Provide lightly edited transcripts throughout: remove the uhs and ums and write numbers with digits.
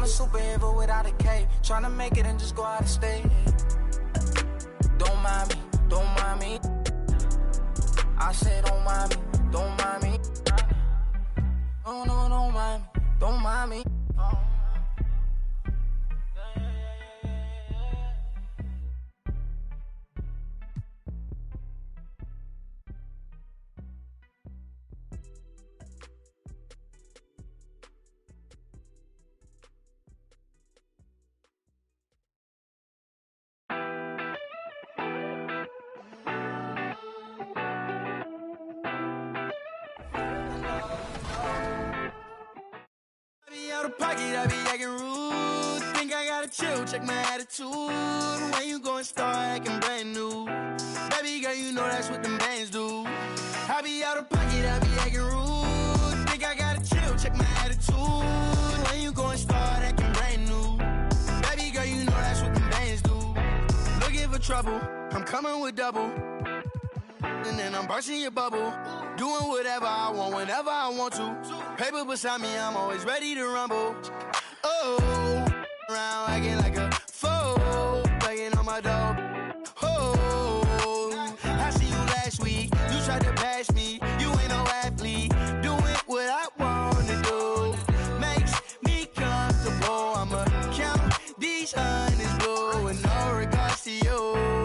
a superhero without a cape, tryna make it and just go out of state. Don't mind me, don't mind me. I said don't mind me, don't mind me. Oh no, don't mind me, don't mind me. Out of pocket, I be acting rude. Think I gotta chill, check my attitude. When you gon' start acting brand new, baby girl, you know that's what them bands do. I be out of pocket, I be acting rude. Think I gotta chill, check my attitude. When you gon' start acting brand new, baby girl, you know that's what them bands do. Looking for trouble, I'm coming with double. And then I'm bursting your bubble. Doing whatever I want, whenever I want to. Paper beside me, I'm always ready to rumble. Oh, around acting like a fool, begging on my dog. Oh, I see you last week. You tried to pass me. You ain't no athlete. Doing what I want to do makes me comfortable. I'ma count these hundreds, bro, with no regards to you.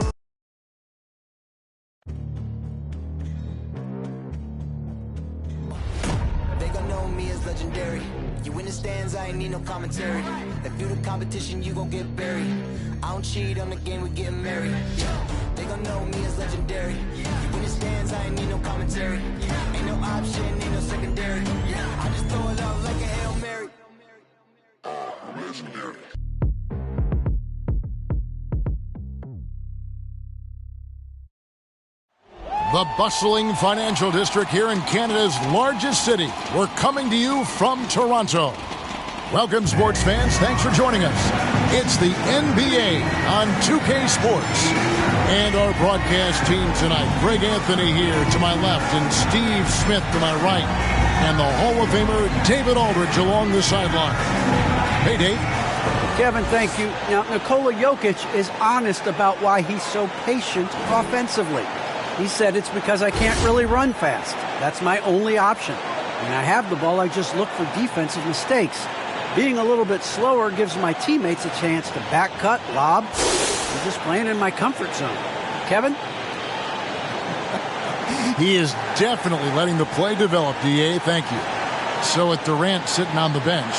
Know me as legendary. You in the stands, I ain't need no commentary. If you the competition, you gon' get buried. I don't cheat on the game, we getting married. They gon' know me as legendary. You in the stands, I ain't need no commentary. Ain't no option, ain't no secondary. I just throw it up like a Hail Mary. Legendary. The bustling financial district here in Canada's largest city. We're coming to you from Toronto. Welcome, sports fans. Thanks for joining us. It's the NBA on 2K Sports. And our broadcast team tonight. Greg Anthony here to my left and Steve Smith to my right. And the Hall of Famer David Aldridge along the sideline. Hey, Dave. Kevin, thank you. Now, Nikola Jokic is honest about why he's so patient offensively. He said it's because I can't really run fast. That's my only option. When I have the ball, I just look for defensive mistakes. Being a little bit slower gives my teammates a chance to back cut, lob. I'm just playing in my comfort zone. Kevin? He is definitely letting the play develop, DA. Thank you. So with Durant sitting on the bench,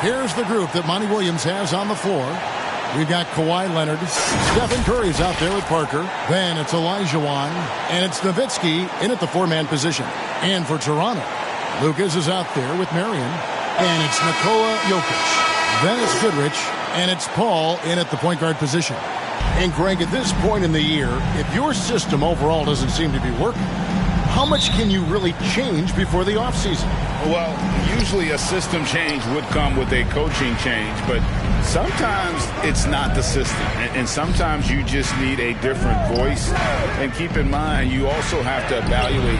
Here's the group that Monty Williams has on the floor. We've got Kawhi Leonard. Stephen Curry's out there with Parker. Then it's Olajuwon. And it's Nowitzki in at the four-man position. And for Toronto, Lucas is out there with Marion. And it's Nikola Jokic. Then it's Goodrich. And it's Paul in at the point guard position. And Greg, at this point in the year, if your system overall doesn't seem to be working, how much can you really change before the offseason? Well, usually a system change would come with a coaching change, but sometimes it's not the system. And sometimes you just need a different voice. And keep in mind, you also have to evaluate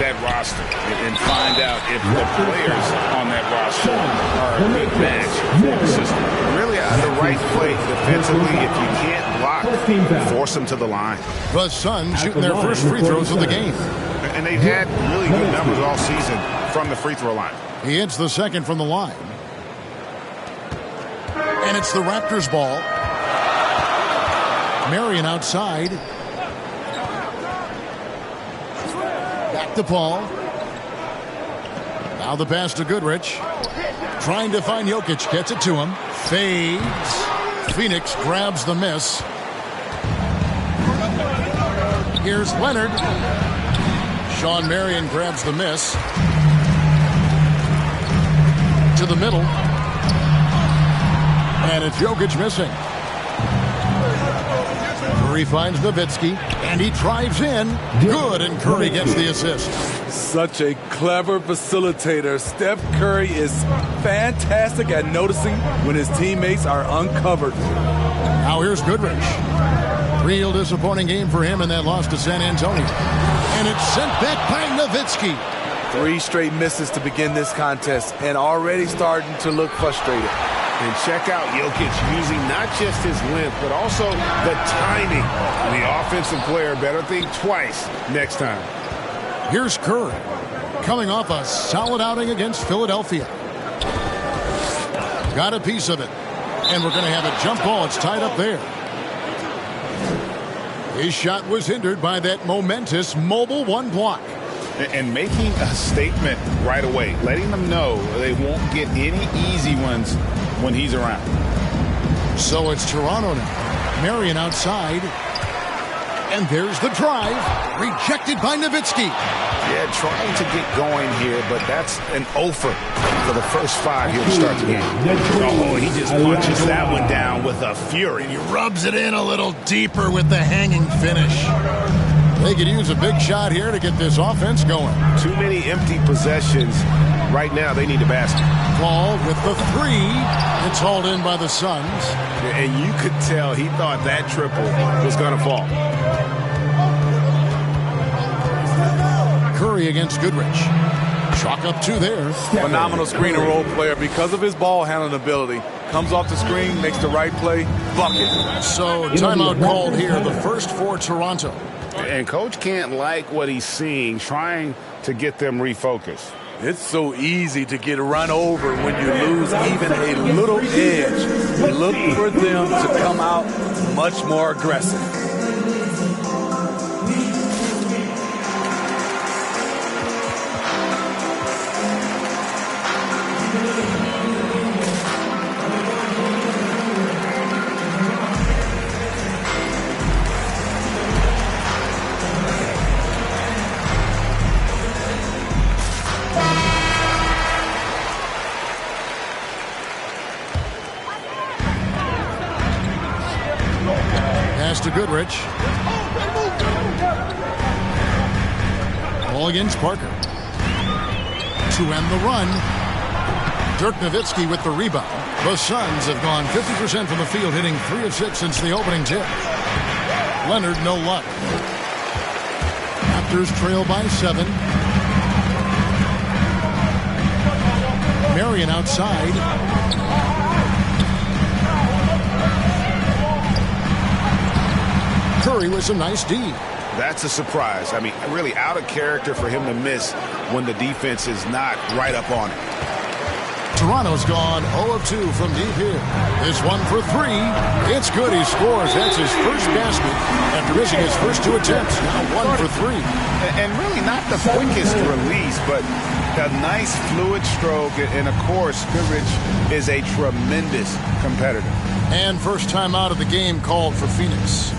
that roster and find out if the players on that roster are a good match for the system. Really, the right play defensively, if you can't block, force them to the line. The Suns shooting their first free throws of the game. And they've had really good numbers all season from the free throw line. He hits the second from the line. And it's the Raptors ball. Marion outside. Back to Paul. Now the pass to Goodrich. Trying to find Jokic. Gets it to him. Fades. Phoenix grabs the miss. Here's Leonard. Sean Marion grabs the miss. To the middle. And it's Jokic missing. Curry finds Nowitzki. And he drives in. Good, and Curry gets the assist. Such a clever facilitator. Steph Curry is fantastic at noticing when his teammates are uncovered. Now here's Goodrich. Real disappointing game for him in that loss to San Antonio. And it's sent back by Nowitzki. 3 straight misses to begin this contest and already starting to look frustrated. And check out Jokic using not just his length, but also the timing. The offensive player better think twice next time. Here's Curry, coming off a solid outing against Philadelphia. Got a piece of it. And we're going to have a jump ball. It's tied up there. His shot was hindered by that momentous mobile one block. And making a statement right away, letting them know they won't get any easy ones when he's around. So it's Toronto now. Marion outside. And there's the drive. Rejected by Nowitzki. Yeah, trying to get going here, but that's an offer for the first 5 here to start the game. Oh, he just punches that one down with a fury. He rubs it in a little deeper with the hanging finish. They could use a big shot here to get this offense going. Too many empty possessions. Right now, they need a basket. Paul with the 3. It's hauled in by the Suns. And you could tell he thought that triple was going to fall. Curry against Goodrich. Chalk up 2 there. Phenomenal screen and roll player because of his ball handling ability. Comes off the screen, makes the right play, bucket. So timeout called here, the first for Toronto. And coach can't like what he's seeing, trying to get them refocused. It's so easy to get run over when you lose even a little edge. You look for them to come out much more aggressive. To Goodrich. Ball against Parker. To end the run. Dirk Nowitzki with the rebound. The Suns have gone 50% from the field, hitting 3 of 6 since the opening tip. Leonard, no luck. Raptors trail by 7. Marion outside. Curry with some nice D. That's a surprise. I mean, really out of character for him to miss when the defense is not right up on it. Toronto's gone 0 of 2 from deep here. This one for 3. It's good. He scores. That's his first basket after missing his first 2 attempts. Now 1 for 3. And really not the quickest release, but A nice fluid stroke, and of course, Goodrich is a tremendous competitor. And first time out of the game called for Phoenix.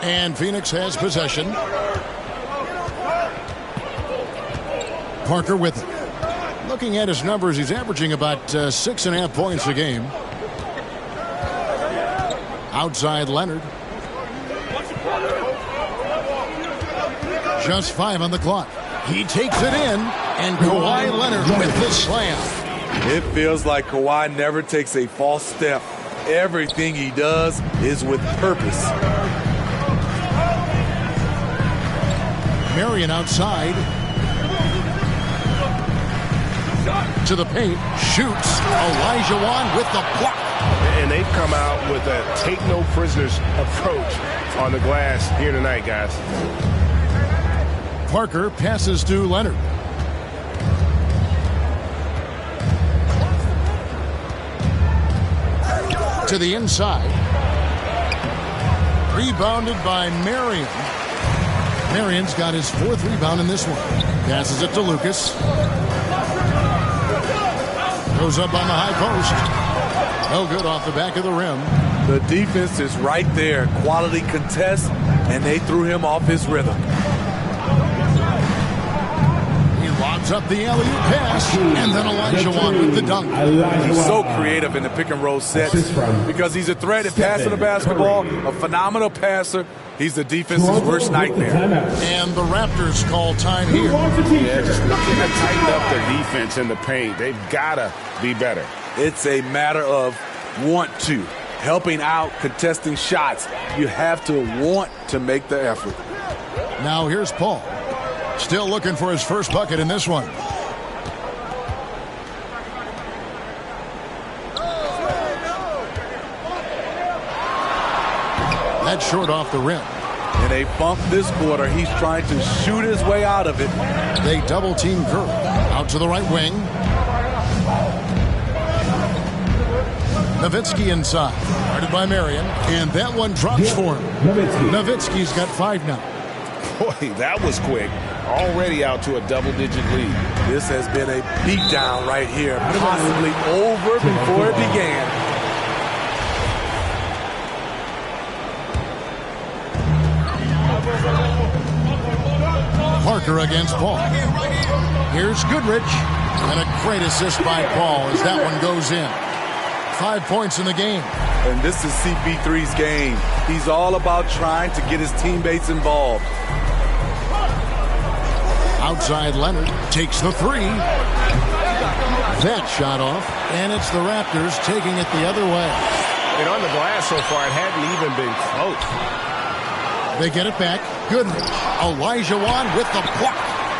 And Phoenix has possession. Parker with it. Looking at his numbers, he's averaging about 6.5 points a game. Outside Leonard. Just 5 on the clock. He takes it in, and Kawhi Leonard with the slam. It feels like Kawhi never takes a false step. Everything he does is with purpose. Marion outside. To the paint. Shoots. Olajuwon with the block. And they've come out with a take-no-prisoners approach on the glass here tonight, guys. Parker passes to Leonard. To the inside. Rebounded by Marion. Marion's got his 4th rebound in this one. Passes it to Lucas. Goes up on the high post. No good off the back of the rim. The defense is right there. Quality contest, and they threw him off his rhythm. He lobs up the alley-oop pass, and then Olajuwon with the dunk. He's so creative in the pick-and-roll sets because he's a threat at passing the basketball, a phenomenal passer. He's the defense's worst nightmare. And the Raptors call time here. Yeah, just looking to tighten up their defense in the paint. They've got to be better. It's a matter of want to. Helping out, contesting shots. You have to want to make the effort. Now here's Paul. Still looking for his first bucket in this one. That's short off the rim. In a bump this quarter, he's trying to shoot his way out of it. They double team Curry. Out to the right wing. Nowitzki inside. Guarded by Marion. And that one drops for him. Nowitzki's got 5 now. Boy, that was quick. Already out to a double-digit lead. This has been a beatdown right here. Possibly over before it began. Parker against Paul. Here's Goodrich. And a great assist by Paul as that one goes in. 5 points in the game. And this is CP3's game. He's all about trying to get his teammates involved. Outside Leonard takes the 3. That shot off, and it's the Raptors taking it the other way. And on the glass so far, it hadn't even been close. They get it back. Goodrich. Olajuwon with the block.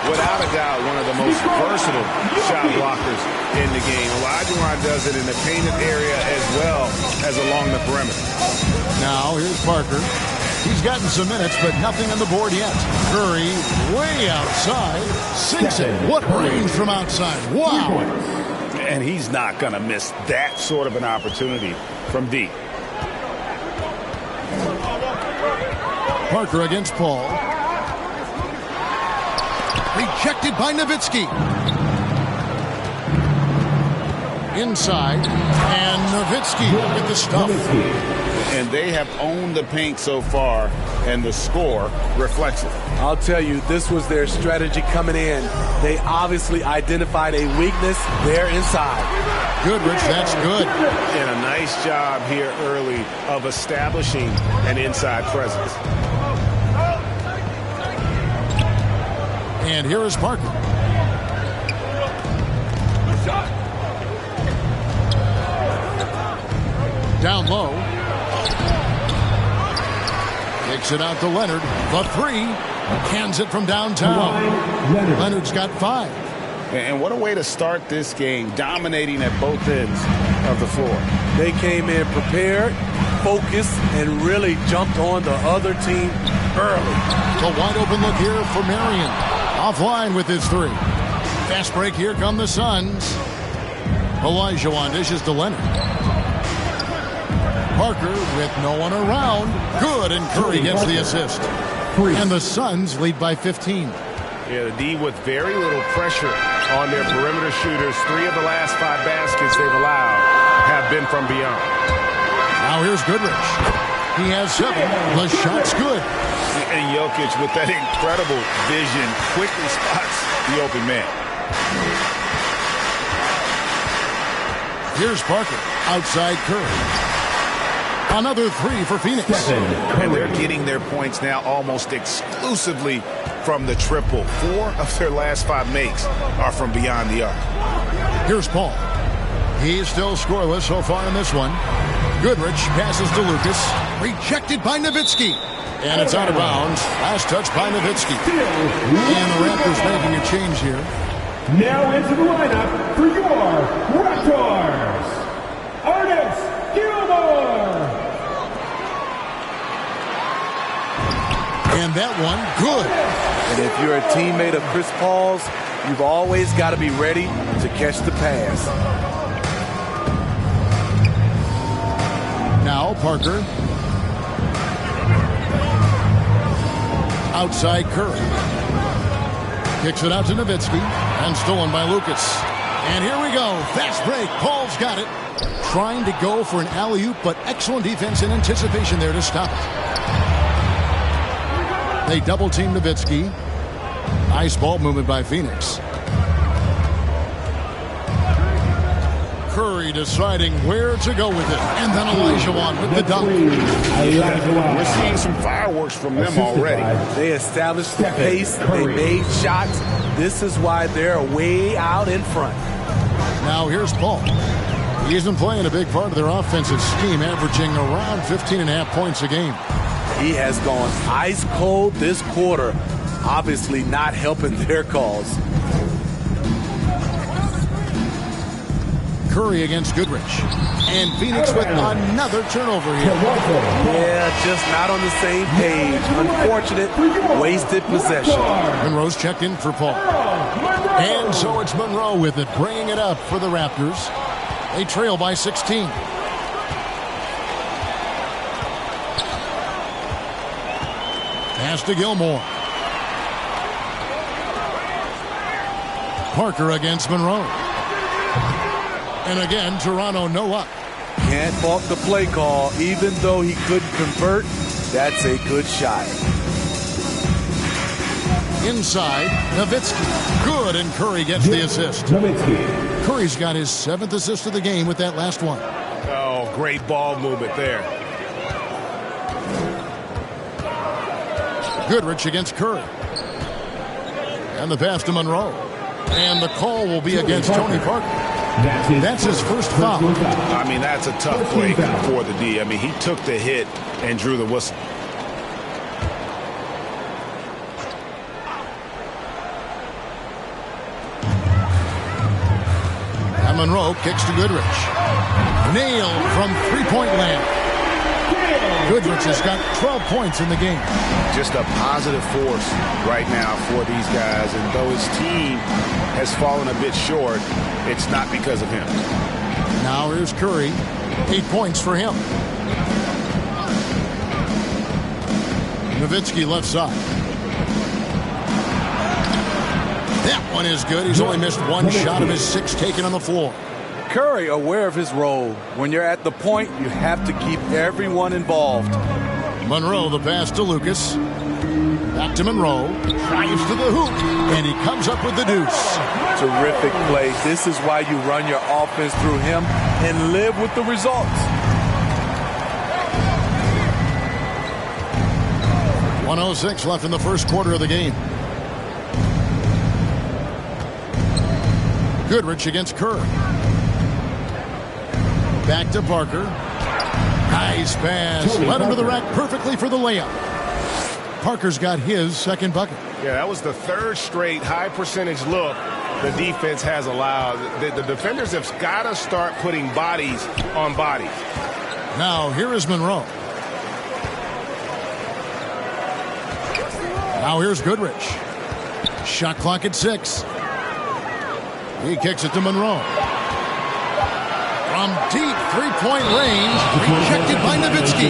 Without a doubt, one of the most versatile shot blockers in the game. Olajuwon does it in the painted area as well as along the perimeter. Now here's Parker. He's gotten some minutes, but nothing on the board yet. Curry way outside. Sinks it. What range from outside. Wow. And he's not going to miss that sort of an opportunity from deep. Parker against Paul. Rejected by Nowitzki. Inside. And Nowitzki with the stuff. And they have owned the paint so far, and the score reflects it. I'll tell you, this was their strategy coming in. They obviously identified a weakness there inside. Goodrich, that's good. And a nice job here early of establishing an inside presence. And here is Parker. Down low. Kicks it out to Leonard. The three. Cans it from downtown. Leonard's got 5. And what a way to start this game, dominating at both ends of the floor. They came in prepared, focused, and really jumped on the other team early. A wide open look here for Marion. Offline with his 3. Fast break, here come the Suns. Olajuwon dishes to Leonard. Parker with no one around. Good, and Curry gets the assist. And the Suns lead by 15. Yeah, the D with very little pressure on their perimeter shooters. 3 of the last 5 baskets they've allowed have been from beyond. Now here's Goodrich. He has 7. The shot's good. And Jokic with that incredible vision quickly spots the open man. Here's Parker. Outside Curry. Another 3 for Phoenix. And they're getting their points now almost exclusively from the triple. 4 of their last 5 makes are from beyond the arc. Here's Paul. He's still scoreless so far in this one. Goodrich passes to Lucas. Rejected by Nowitzki. And it's out of bounds. Last touch by Nowitzki. And the Raptors making a change here. Now into the lineup for your Raptors, Artis Gilmore. And that one, good. And if you're a teammate of Chris Paul's, you've always got to be ready to catch the pass. Now Parker. Outside Curry. Kicks it out to Nowitzki. And stolen by Lucas. And here we go. Fast break. Paul's got it. Trying to go for an alley-oop, but excellent defense and anticipation there to stop it. They double-team Nowitzki. Nice ball movement by Phoenix. Curry deciding where to go with it. And then Olajuwon with the dunk. We're seeing some fireworks from them already. They established the pace. They made shots. This is why they're way out in front. Now here's Paul. He's been playing a big part of their offensive scheme, averaging around 15.5 points a game. He has gone ice cold this quarter, obviously not helping their cause. Curry against Goodrich. And Phoenix with another turnover here. Yeah, just not on the same page. Unfortunate, wasted possession. Monroe's checked in for Paul. And so it's Monroe with it, bringing it up for the Raptors. They trail by 16. Pass to Gilmore. Parker against Monroe. And again, Toronto no luck. Can't fault the play call. Even though he couldn't convert, that's a good shot. Inside, Nowitzki. Good, and Curry gets the assist. Curry's got his 7th assist of the game with that last one. Oh, great ball movement there. Goodrich against Curry. And the pass to Monroe. And the call will be against Tony Parker. That's his first foul. I mean, that's a tough break for the D. I mean, he took the hit and drew the whistle. And Monroe kicks to Goodrich. Nailed from three-point land. Goodrich has got 12 points in the game. Just a positive force right now for these guys. And though his team has fallen a bit short, it's not because of him. Now here's Curry. 8 points for him. Nowitzki left side. That one is good. He's only missed one shot of his 6 taken on the floor. Curry aware of his role. When you're at the point, you have to keep everyone involved. Monroe, the pass to Lucas. Back to Monroe. Drives to the hoop. And he comes up with the deuce. Terrific play. This is why you run your offense through him and live with the results. .106 left in the first quarter of the game. Goodrich against Curry. Back to Parker. Nice pass. Led him to the rack perfectly for the layup. Parker's got his second bucket. Yeah, that was the third straight high percentage look the defense has allowed. The defenders have got to start putting bodies on bodies. Now here is Monroe. Now here's Goodrich. Shot clock at 6. He kicks it to Monroe. From deep three-point range, rejected by Nowitzki.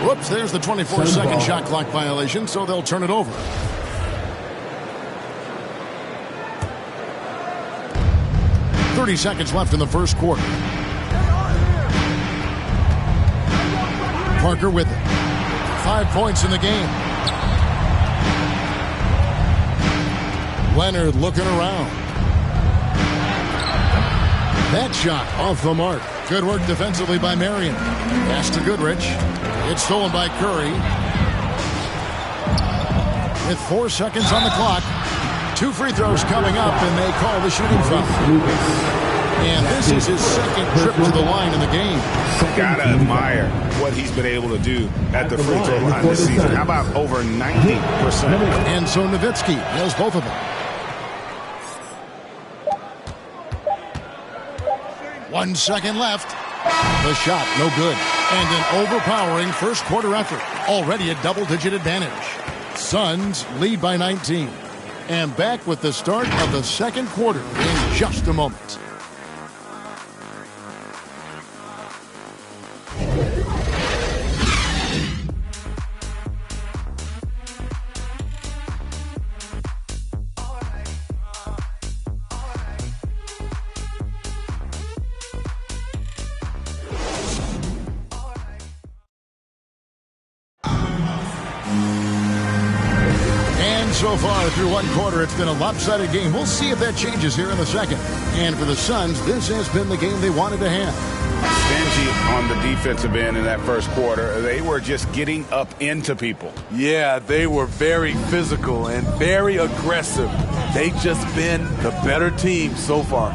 Whoops, there's the 24-second shot clock violation, so they'll turn it over. .30 seconds left in the first quarter. Parker with it. 5 points in the game. Leonard looking around. That shot off the mark. Good work defensively by Marion. Pass to Goodrich. It's stolen by Curry. With 4 seconds on the clock. 2 free throws coming up, and they call the shooting foul. And this is his second trip to the line in the game. Gotta admire what he's been able to do at the free throw line this season. How about over 90%? And so Nowitzki has both of them. 1 second left. The shot, no good. And an overpowering first quarter effort. Already a double-digit advantage. Suns lead by 19. And back with the start of the second quarter in just a moment. So far through one quarter, it's been a lopsided game. We'll see if that changes here in the second. And for the Suns, this has been the game they wanted to have. Stingy on the defensive end in that first quarter. They were just getting up into people. Yeah, they were very physical and very aggressive. They've just been the better team so far.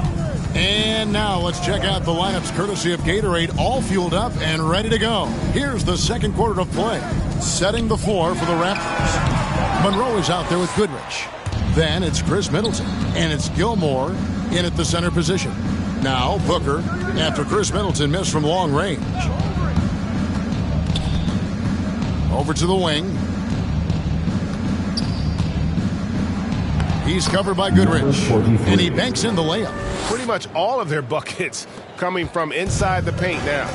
And now let's check out the lineups courtesy of Gatorade, all fueled up and ready to go. Here's the second quarter of play. Setting the floor for the Raptors. Monroe is out there with Goodrich. Then it's Chris Middleton, and it's Gilmore in at the center position. Now Booker, after Chris Middleton missed from long range. Over to the wing. He's covered by Goodrich, and he banks in the layup. Pretty much all of their buckets coming from inside the paint now.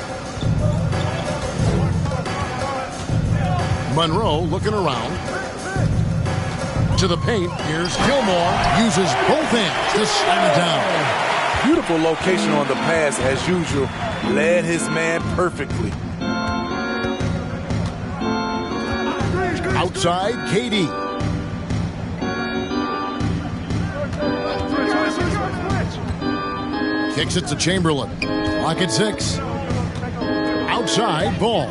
Monroe looking around. To the paint, here's Gilmore, uses both hands to slam it down. Beautiful location on the pass, as usual. Led his man perfectly. Outside, KD. Kicks it to Chamberlain. Clock at 6. Outside, Ball.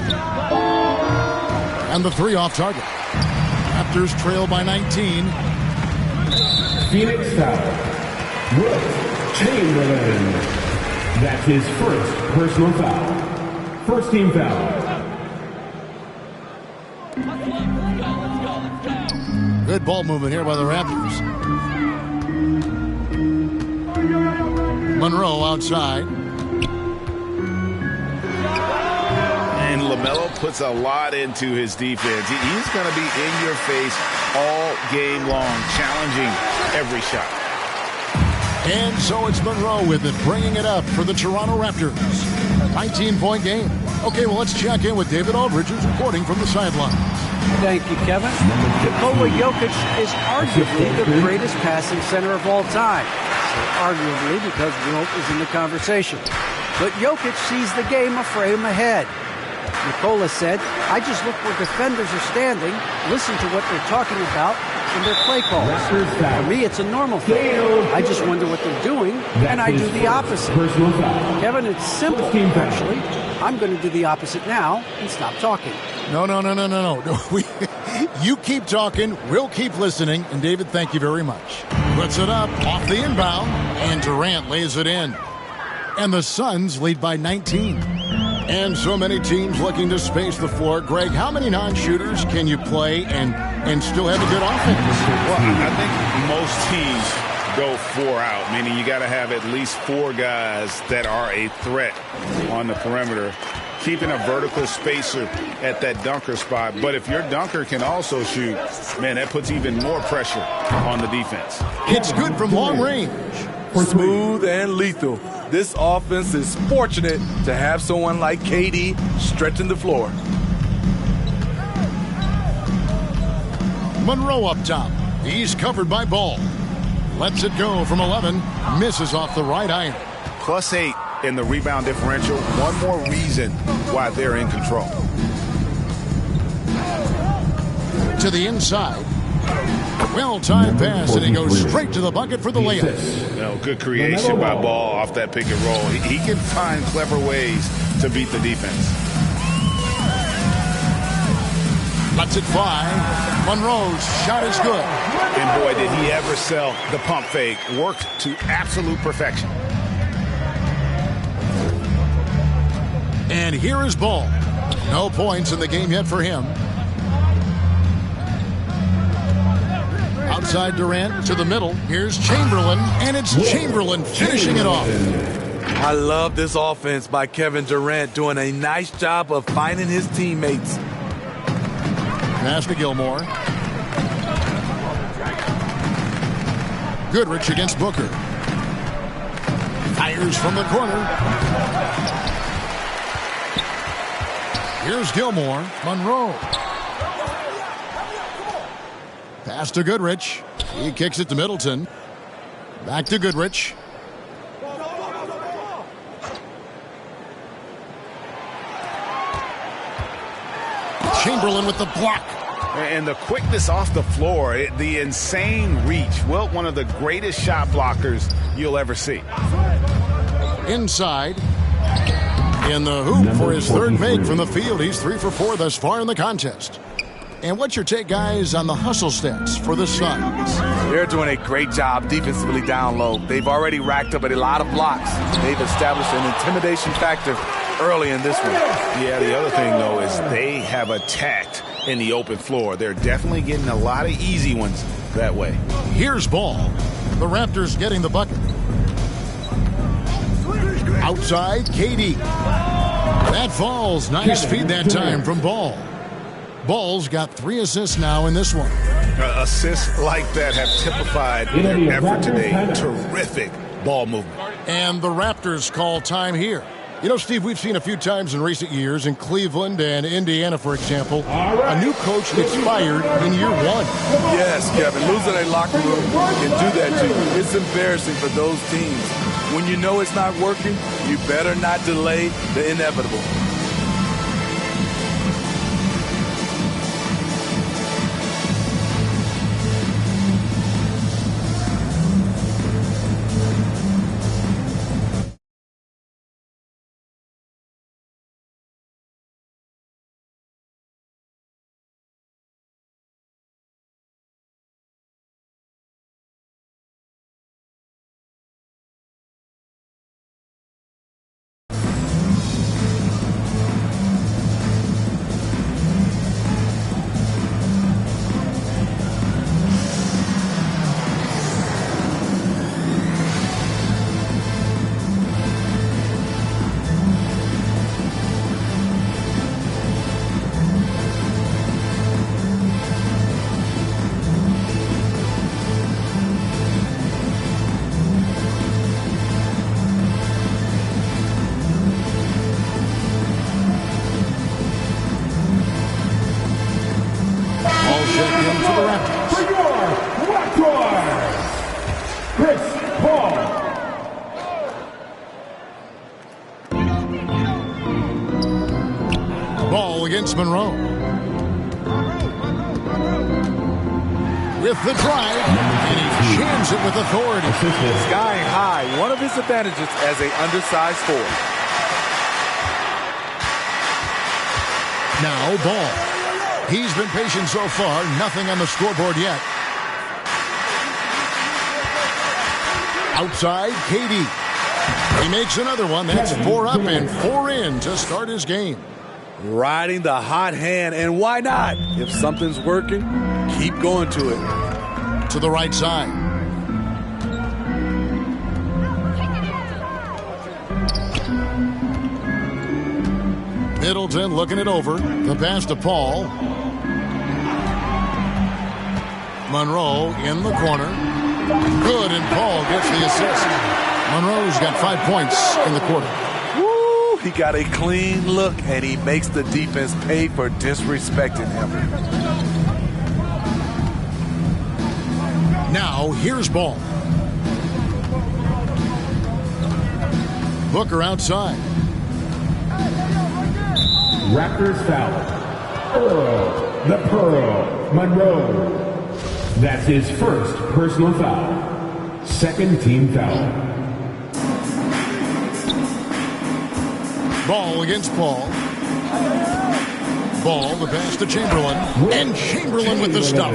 And the 3 off target. Raptors trail by 19. Phoenix foul. Wilt Chamberlain. That's his first personal foul. First team foul. Good ball movement here by the Raptors. Monroe outside. And LaMelo puts a lot into his defense. He's going to be in your face all game long, challenging every shot. And so it's Monroe with it, bringing it up for the Toronto Raptors. 19-point game. Okay, well, let's check in with David Aldridge, who's reporting from the sideline. Thank you, Kevin. Nikola Jokic is arguably the greatest passing center of all time. Arguably because Wilt is in the conversation. But Jokic sees the game a frame ahead. Nikola said, I just look where defenders are standing, listen to what they're talking about in their play calls. For me, it's a normal thing. I just wonder what they're doing, and I do the opposite. Kevin, it's simple, actually. I'm going to do the opposite now and stop talking. No. You keep talking, we'll keep listening, and David, thank you very much. Puts it up off the inbound, and Durant lays it in. And the Suns lead by 19. And so many teams looking to space the floor. Greg, how many non-shooters can you play and and still have a good offense. Well, I think most teams go 4 out, meaning you got to have at least 4 guys that are a threat on the perimeter, keeping a vertical spacer at that dunker spot. But if your dunker can also shoot, man, that puts even more pressure on the defense. It's good from long range. Smooth and lethal. This offense is fortunate to have someone like KD stretching the floor. Monroe up top. He's covered by Ball. Lets it go from 11. Misses off the right iron. +8 in the rebound differential. One more reason why they're in control. To the inside. Well-timed pass, and he goes straight to the bucket for the layup. Good creation by Ball off that pick and roll. He can find clever ways to beat the defense. Lets it fly. Monroe's shot is good. And boy, did he ever sell the pump fake. Worked to absolute perfection. And here is Ball. No points in the game yet for him. Outside Durant to the middle. Here's Chamberlain, and it's Chamberlain finishing it off. I love this offense by Kevin Durant, doing a nice job of finding his teammates. Pass to Gilmore. Goodrich against Booker. Fires from the corner. Here's Gilmore. Monroe. Pass to Goodrich. He kicks it to Middleton. Back to Goodrich. Chamberlain with the block. And the quickness off the floor, the insane reach. Wilt, one of the greatest shot blockers you'll ever see. Inside. In the hoop for his third make from the field. He's 3 for 4 thus far in the contest. And what's your take, guys, on the hustle stats for the Suns? They're doing a great job defensively down low. They've already racked up a lot of blocks. They've established an intimidation factor early in this one. Yeah, the other thing, though, is they have attacked in the open floor. They're definitely getting a lot of easy ones that way. Here's Ball. The Raptors getting the bucket. Outside, KD. That falls. Nice feed that time from Ball. Ball's got 3 assists now in this one. Assists like that have typified their effort today. Terrific ball movement. And the Raptors call time here. You know, Steve, we've seen a few times in recent years in Cleveland and Indiana, for example, a new coach gets fired in year 1. Yes, Kevin, losing a locker room can do that to you. It's embarrassing for those teams. When you know it's not working, you better not delay the inevitable. Monroe. With the drive, and he jams it with authority. Skying high, one of his advantages as an undersized forward. Now Ball. He's been patient so far, nothing on the scoreboard yet. Outside, KD. He makes another one. That's 4 up and 4 in to start his game. Riding the hot hand, and why not? If something's working, Keep going to it. To the right side. Middleton looking it over. The pass to Paul. Monroe in the corner. Good, and Paul gets the assist. Monroe's got 5 points in the quarter. Woo! He got a clean look, and he makes the defense pay for disrespecting him. Now, here's Ball. Booker outside. Raptors foul. Earl, the Pearl, Monroe. That's his first personal foul. Second team foul. Ball against Paul. Ball, the pass to Chamberlain. And Chamberlain with the stuff.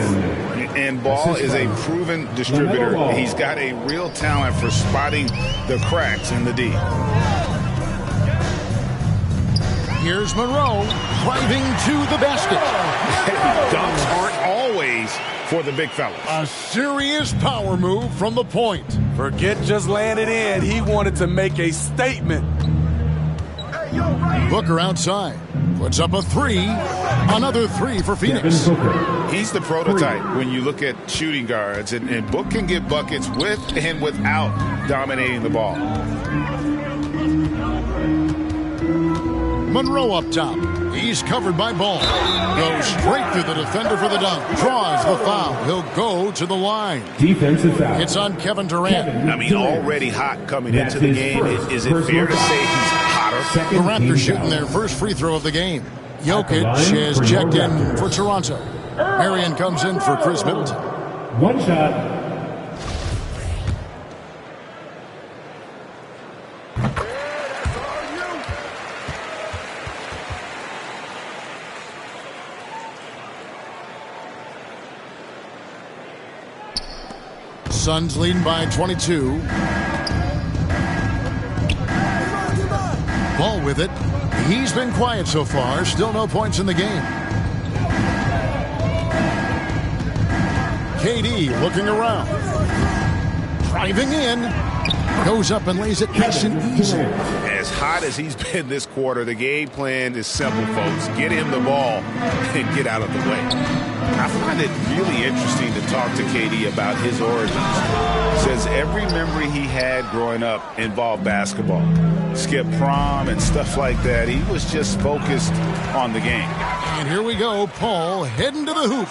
And Ball is a proven distributor. He's got a real talent for spotting the cracks in the D. Here's Monroe driving to the basket. Dunks aren't always for the big fellas. A serious power move from the point. Forget just laying it in. He wanted to make a statement. Booker outside. Puts up a three. Another three for Phoenix. He's the prototype when you look at shooting guards. And Book can get buckets with and without dominating the ball. Monroe up top. He's covered by Ball. Goes straight through the defender for the dunk. Draws the foul. He'll go to the line. Defensive foul. It's on Kevin Durant. I mean, already hot coming into the game. Is it fair to say he's hotter? The Raptors shooting their first free throw of the game. Jokic has checked in for Toronto. Marion comes in for Chris Middleton. One shot. Suns leading by 22. Ball with it. He's been quiet so far. Still no points in the game. KD looking around. Driving in. Goes up and lays it nice and easy. As hot as he's been this quarter, the game plan is simple, folks. Get him the ball and get out of the way. I find it really interesting to talk to KD about his origins. Says every memory he had growing up involved basketball. Skip prom and stuff like that. He was just focused on the game. And here we go. Paul heading to the hoop.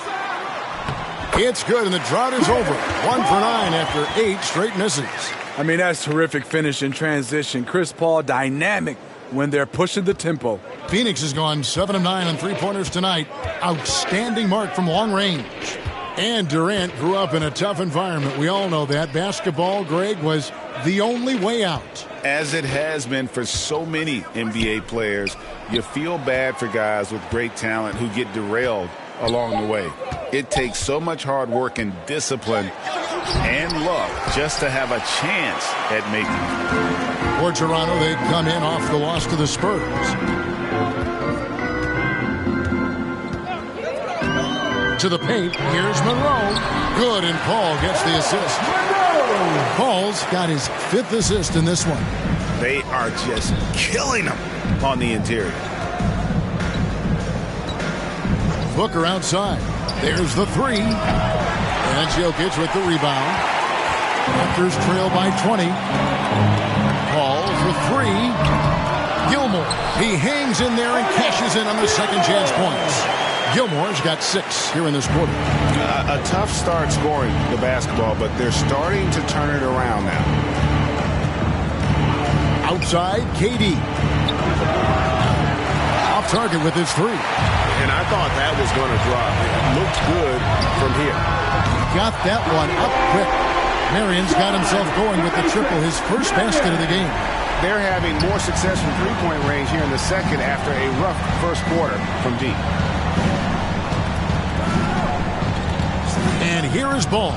It's good, and the drought is over. 1 for 9 after 8 straight misses. I mean, that's terrific finish in transition. Chris Paul dynamic when they're pushing the tempo. Phoenix has gone 7 of 9 on three-pointers tonight. Outstanding mark from long range. And Durant grew up in a tough environment. We all know that. Basketball, Greg, was the only way out. As it has been for so many NBA players, you feel bad for guys with great talent who get derailed along the way. It takes so much hard work and discipline and luck just to have a chance at making it. For Toronto, they've come in off the loss to the Spurs. To the paint, here's Monroe. Good, and Paul gets the assist. Paul's got his 5th assist in this one. They are just killing him on the interior. Booker outside. There's the three. And Jokic with the rebound. Raptors trail by 20. Paul for 3. Gilmore. He hangs in there and cashes in on the second chance points. Gilmore's got 6 here in this quarter. A tough start scoring the basketball, but they're starting to turn it around now. Outside, KD. Off target with his 3. And I thought that was going to drop. It looked good from here. Got that one up quick. Marion's got himself going with the triple, his first basket of the game. They're having more success from three-point range here in the second after a rough first quarter from deep. And here is Ball.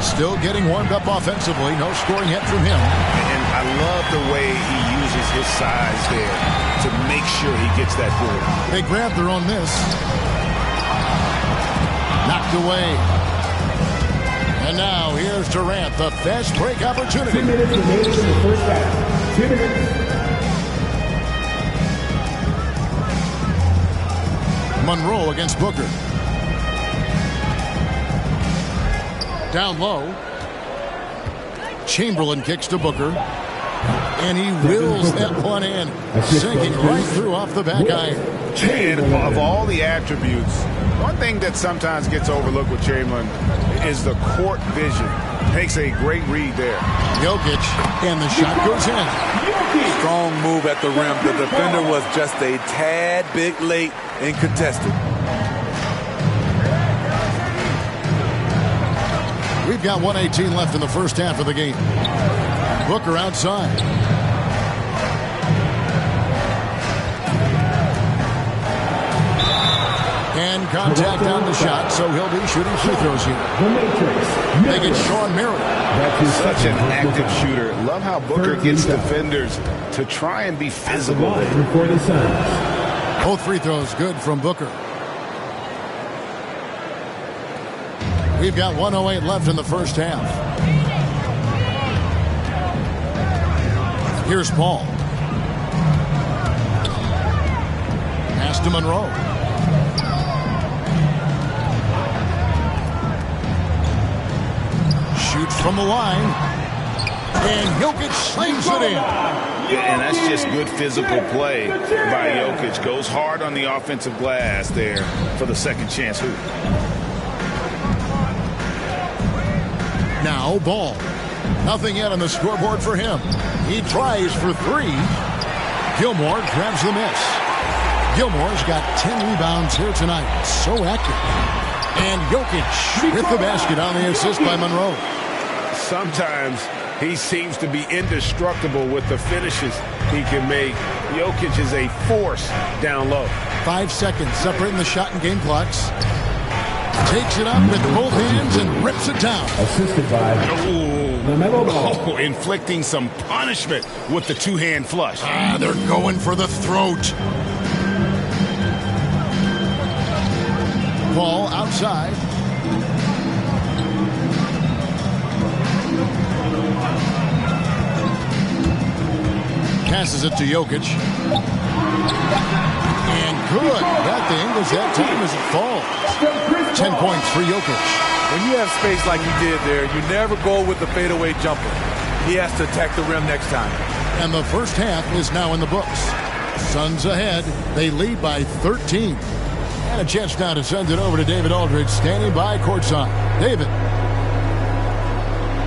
Still getting warmed up offensively. No scoring yet from him. And I love the way he uses his size there to make sure he gets that board. They grab their own miss. Knocked away. And now here's Durant, the fast break opportunity. 2 minutes remaining in the first half. 2 minutes. Monroe against Booker. Down low. Chamberlain kicks to Booker. And he wills that one in. Sinking right through off the back iron. And of all the attributes, one thing that sometimes gets overlooked with Chamberlain is the court vision. Makes a great read there. Jokic, and the shot goes in. Strong move at the rim. The defender was just a tad bit late and contested. We've got 1:18 left in the first half of the game. Booker outside. And contact on the shot, so he'll be shooting free throws here. They get Sean Merrill. Such an active shooter. Love how Booker gets defenders to try and be physical. For the Suns. Both free throws good from Booker. We've got 1:08 left in the first half. Here's Paul. Pass to Monroe. Shoots from the line. And Jokic slings it in. And that's just good physical play by Jokic. Goes hard on the offensive glass there for the second chance hoop. Now Ball. Nothing yet on the scoreboard for him. He tries for three. Gilmore grabs the miss. Gilmore's got 10 rebounds here tonight. So active. And Jokic with the basket on the assist by Monroe. Sometimes he seems to be indestructible with the finishes he can make. Jokic is a force down low. 5 seconds separating the shot and game clocks. Takes it up with both hands and rips it down. Assisted by LaMelo Ball. Inflicting some punishment with the two-hand flush. They're going for the throat. Ball outside. Passes it to Jokic. And good. Got the Ingles that time as it falls. 10 points for Jokic. When you have space like he did there, you never go with the fadeaway jumper. He has to attack the rim next time. And the first half is now in the books. Suns ahead. They lead by 13. And a chance now to send it over to David Aldridge, standing by courtside. David.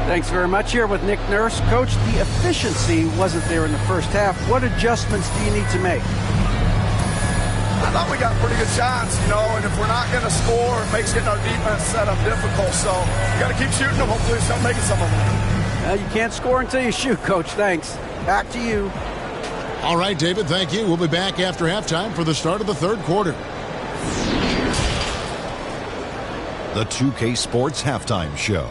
Thanks very much. Here with Nick Nurse. Coach, the efficiency wasn't there in the first half. What adjustments do you need to make? I thought we got pretty good shots, and if we're not going to score, it makes getting our defense set up difficult. So you got to keep shooting them. Hopefully start making some of them. You can't score until you shoot, Coach. Thanks. Back to you. All right, David, thank you. We'll be back after halftime for the start of the third quarter. The 2K Sports Halftime Show.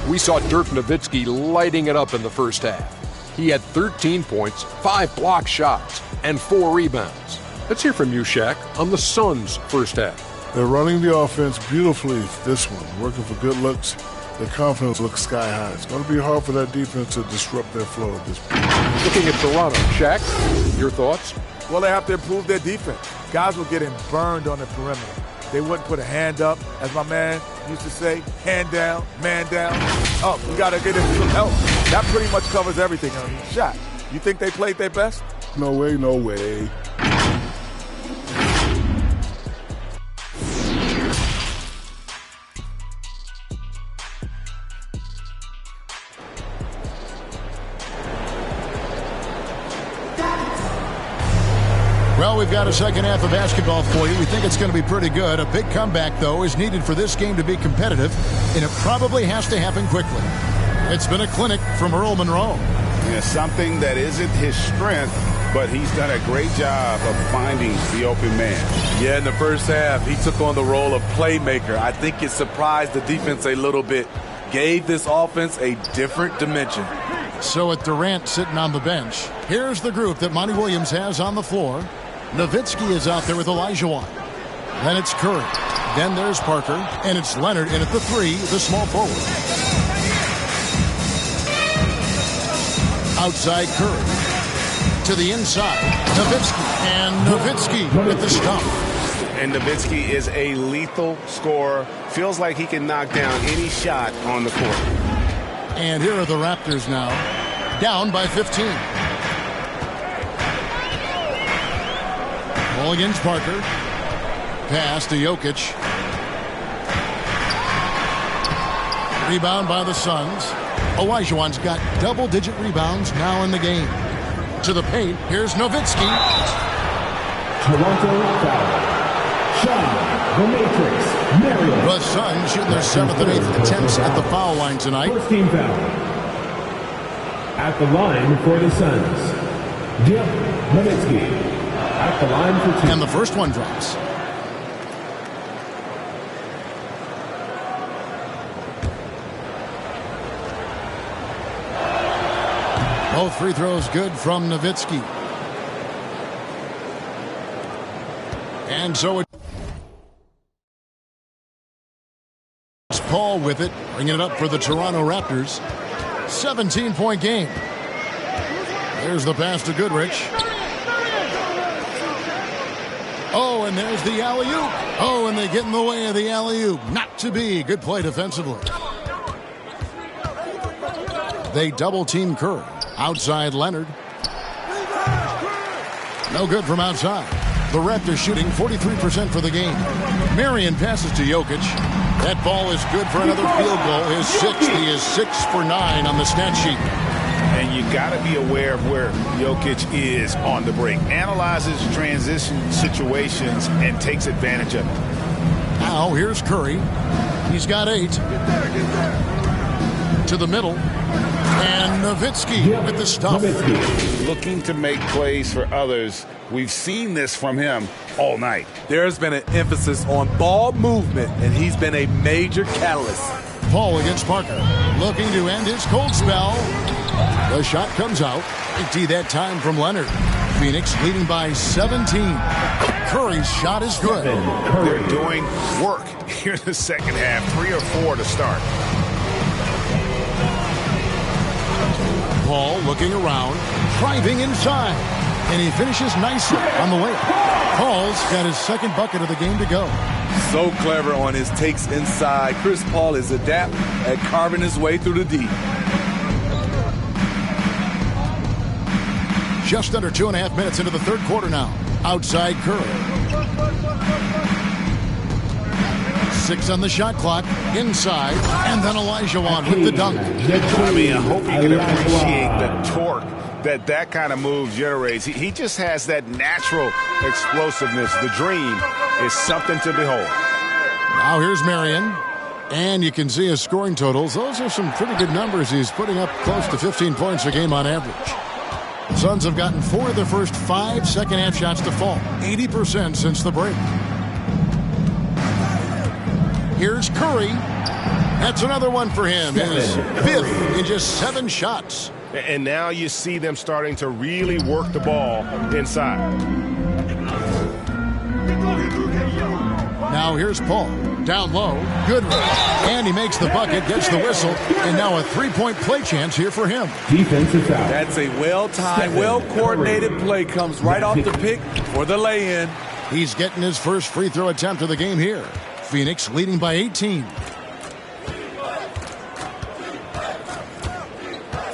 We saw Dirk Nowitzki lighting it up in the first half. He had 13 points, 5 block shots, and 4 rebounds. Let's hear from you, Shaq, on the Suns' first half. They're running the offense beautifully this one, working for good looks. Their confidence looks sky high. It's going to be hard for that defense to disrupt their flow at this point. Looking at Toronto, Shaq, your thoughts? Well, they have to improve their defense. Guys were getting burned on the perimeter. They wouldn't put a hand up, as my man used to say, hand down, man down. Oh, we got to get him some help. That pretty much covers everything. Shaq, you think they played their best? No way, no way. Well, we've got a second half of basketball for you. We think it's going to be pretty good. A big comeback, though, is needed for this game to be competitive, and it probably has to happen quickly. It's been a clinic from Earl Monroe. Yeah, something that isn't his strength but he's done a great job of finding the open man. Yeah, in the first half, he took on the role of playmaker. I think it surprised the defense a little bit, gave this offense a different dimension. So with Durant sitting on the bench, here's the group that Monty Williams has on the floor. Nowitzki is out there with Olajuwon. Then it's Curry. Then there's Parker. And it's Leonard in at the 3, the small forward. Outside Curry. To the inside, Nowitzki. And Nowitzki with the stop. And Nowitzki is a lethal scorer. Feels like he can knock down any shot on the court. And here are the Raptors now. Down by 15. Ball against Parker. Pass to Jokic. Rebound by the Suns. Olajuwon's got double-digit rebounds now in the game. To the paint, here's Nowitzki. Toronto foul. Sean, the Matrix, Marion. The Suns shooting their 7th and 8th attempts at the foul line tonight. First team foul. At the line for the Suns, Dirk Nowitzki. At the line for 2. And the first one drops. Both free throws good from Nowitzki. And so it's Paul with it, bringing it up for the Toronto Raptors. 17-point game. There's the pass to Goodrich. Oh, and there's the alley-oop. Oh, and they get in the way of the alley-oop. Not to be. Good play defensively. They double-team Curry. Outside Leonard. No good from outside. The Raptors shooting 43% for the game. Marion passes to Jokic. That ball is good for another field goal. His 6th. He is 6 for 9 on the stat sheet. And you got to be aware of where Jokic is on the break. Analyzes transition situations and takes advantage of it. Now here's Curry. He's got 8. To the middle. And Nowitzki with the stuff. Looking to make plays for others. We've seen this from him all night. There's been an emphasis on ball movement, and he's been a major catalyst. Paul against Parker. Looking to end his cold spell. The shot comes out. Empty that time from Leonard. Phoenix leading by 17. Curry's shot is good. They're doing work here in the second half. 3 or 4 to start. Paul looking around, driving inside, and he finishes nicely on the way. Paul's got his 2nd bucket of the game to go. So clever on his takes inside. Chris Paul is adept at carving his way through the deep. Just under 2.5 minutes into the 3rd quarter now. Outside Curry. 6 on the shot clock. Inside. And then Olajuwon with the dunk. I mean, I hope you can appreciate the torque that kind of move generates. He just has that natural explosiveness. The dream is something to behold. Now here's Marion. And you can see his scoring totals. Those are some pretty good numbers. He's putting up close to 15 points a game on average. The Suns have gotten 4 of their first 5 second-half shots to fall. 80% since the break. Here's Curry. That's another one for him. His 5th in just 7 shots. And now you see them starting to really work the ball inside. Now here's Paul. Down low. Goodrich. And he makes the bucket, gets the whistle, and now a 3-point play chance here for him. Defensive foul. That's a well-timed, well-coordinated play. Comes right off the pick for the lay-in. He's getting his first free throw attempt of the game here. Phoenix leading by 18.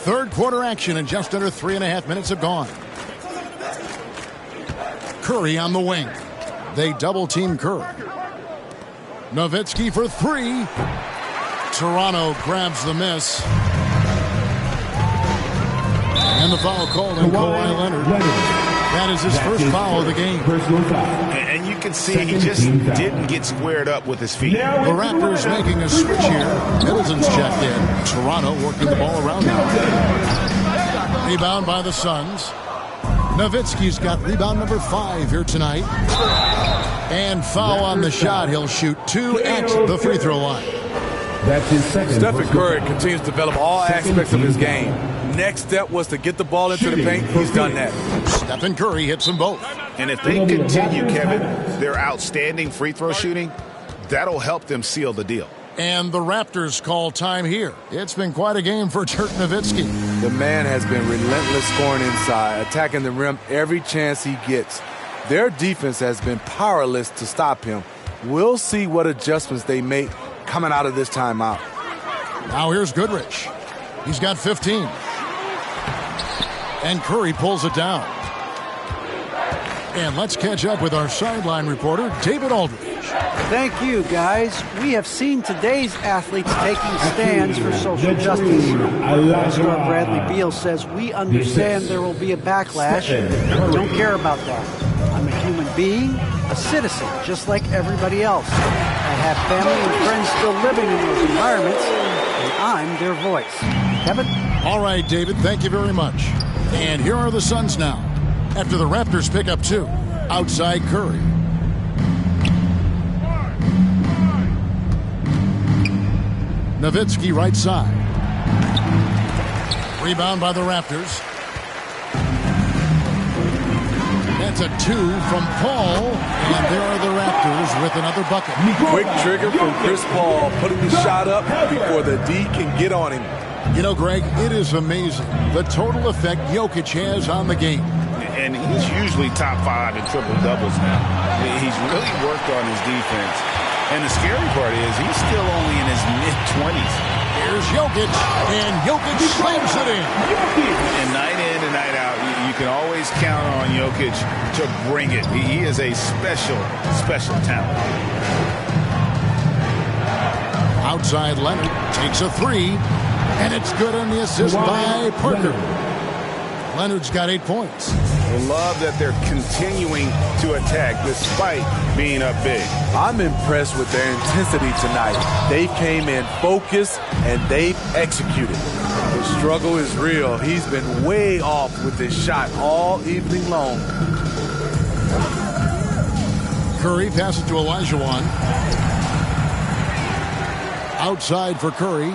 3rd quarter action, and just under 3.5 minutes have gone. Curry on the wing. They double-team Curry. Nowitzki for 3. Toronto grabs the miss. And the foul called on Kawhi Leonard. That is his first foul of the game. And you can see he just didn't get squared up with his feet. The Raptors making a switch here. Middleton's checked in. Toronto working the ball around now. Rebound by the Suns. Nowitzki's got rebound number 5 here tonight. And foul on the shot. He'll shoot 2 at the free throw line. That's his second. Stephen Curry continues to develop all aspects of his game. Next step was to get the ball into the paint. He's done that. Stephen Curry hits them both. And if they continue, Kevin, their outstanding free throw shooting, that'll help them seal the deal. And the Raptors call time here. It's been quite a game for Dirk Nowitzki. The man has been relentless scoring inside, attacking the rim every chance he gets. Their defense has been powerless to stop him. We'll see what adjustments they make coming out of this timeout. Now here's Goodrich. He's got 15. And Curry pulls it down. And let's catch up with our sideline reporter, David Aldridge. Thank you, guys. We have seen today's athletes taking stands for social justice. Star Bradley Beal says, we understand there will be a backlash. Don't care about that. I'm a human being, a citizen, just like everybody else. I have family and friends still living in those environments, and I'm their voice. Kevin? All right, David, thank you very much. And here are the Suns now. After the Raptors pick up 2, outside Curry. Nowitzki right side. Rebound by the Raptors. That's a 2 from Paul. And there are the Raptors with another bucket. Quick trigger from Chris Paul, putting the shot up before the D can get on him. You know, Greg, it is amazing the total effect Jokic has on the game. And he's usually top 5 in triple-doubles now. He's really worked on his defense. And the scary part is he's still only in his mid-20s. Here's Jokic, and Jokic slams it in. And night in and night out, you can always count on Jokic to bring it. He is a special, special talent. Outside Leonard takes a 3, and it's good on the assist by Parker. Leonard's got 8 points. I love that they're continuing to attack despite being up big. I'm impressed with their intensity tonight. They came in focused and they've executed. The struggle is real. He's been way off with his shot all evening long. Curry passes to Olajuwon. Outside for Curry.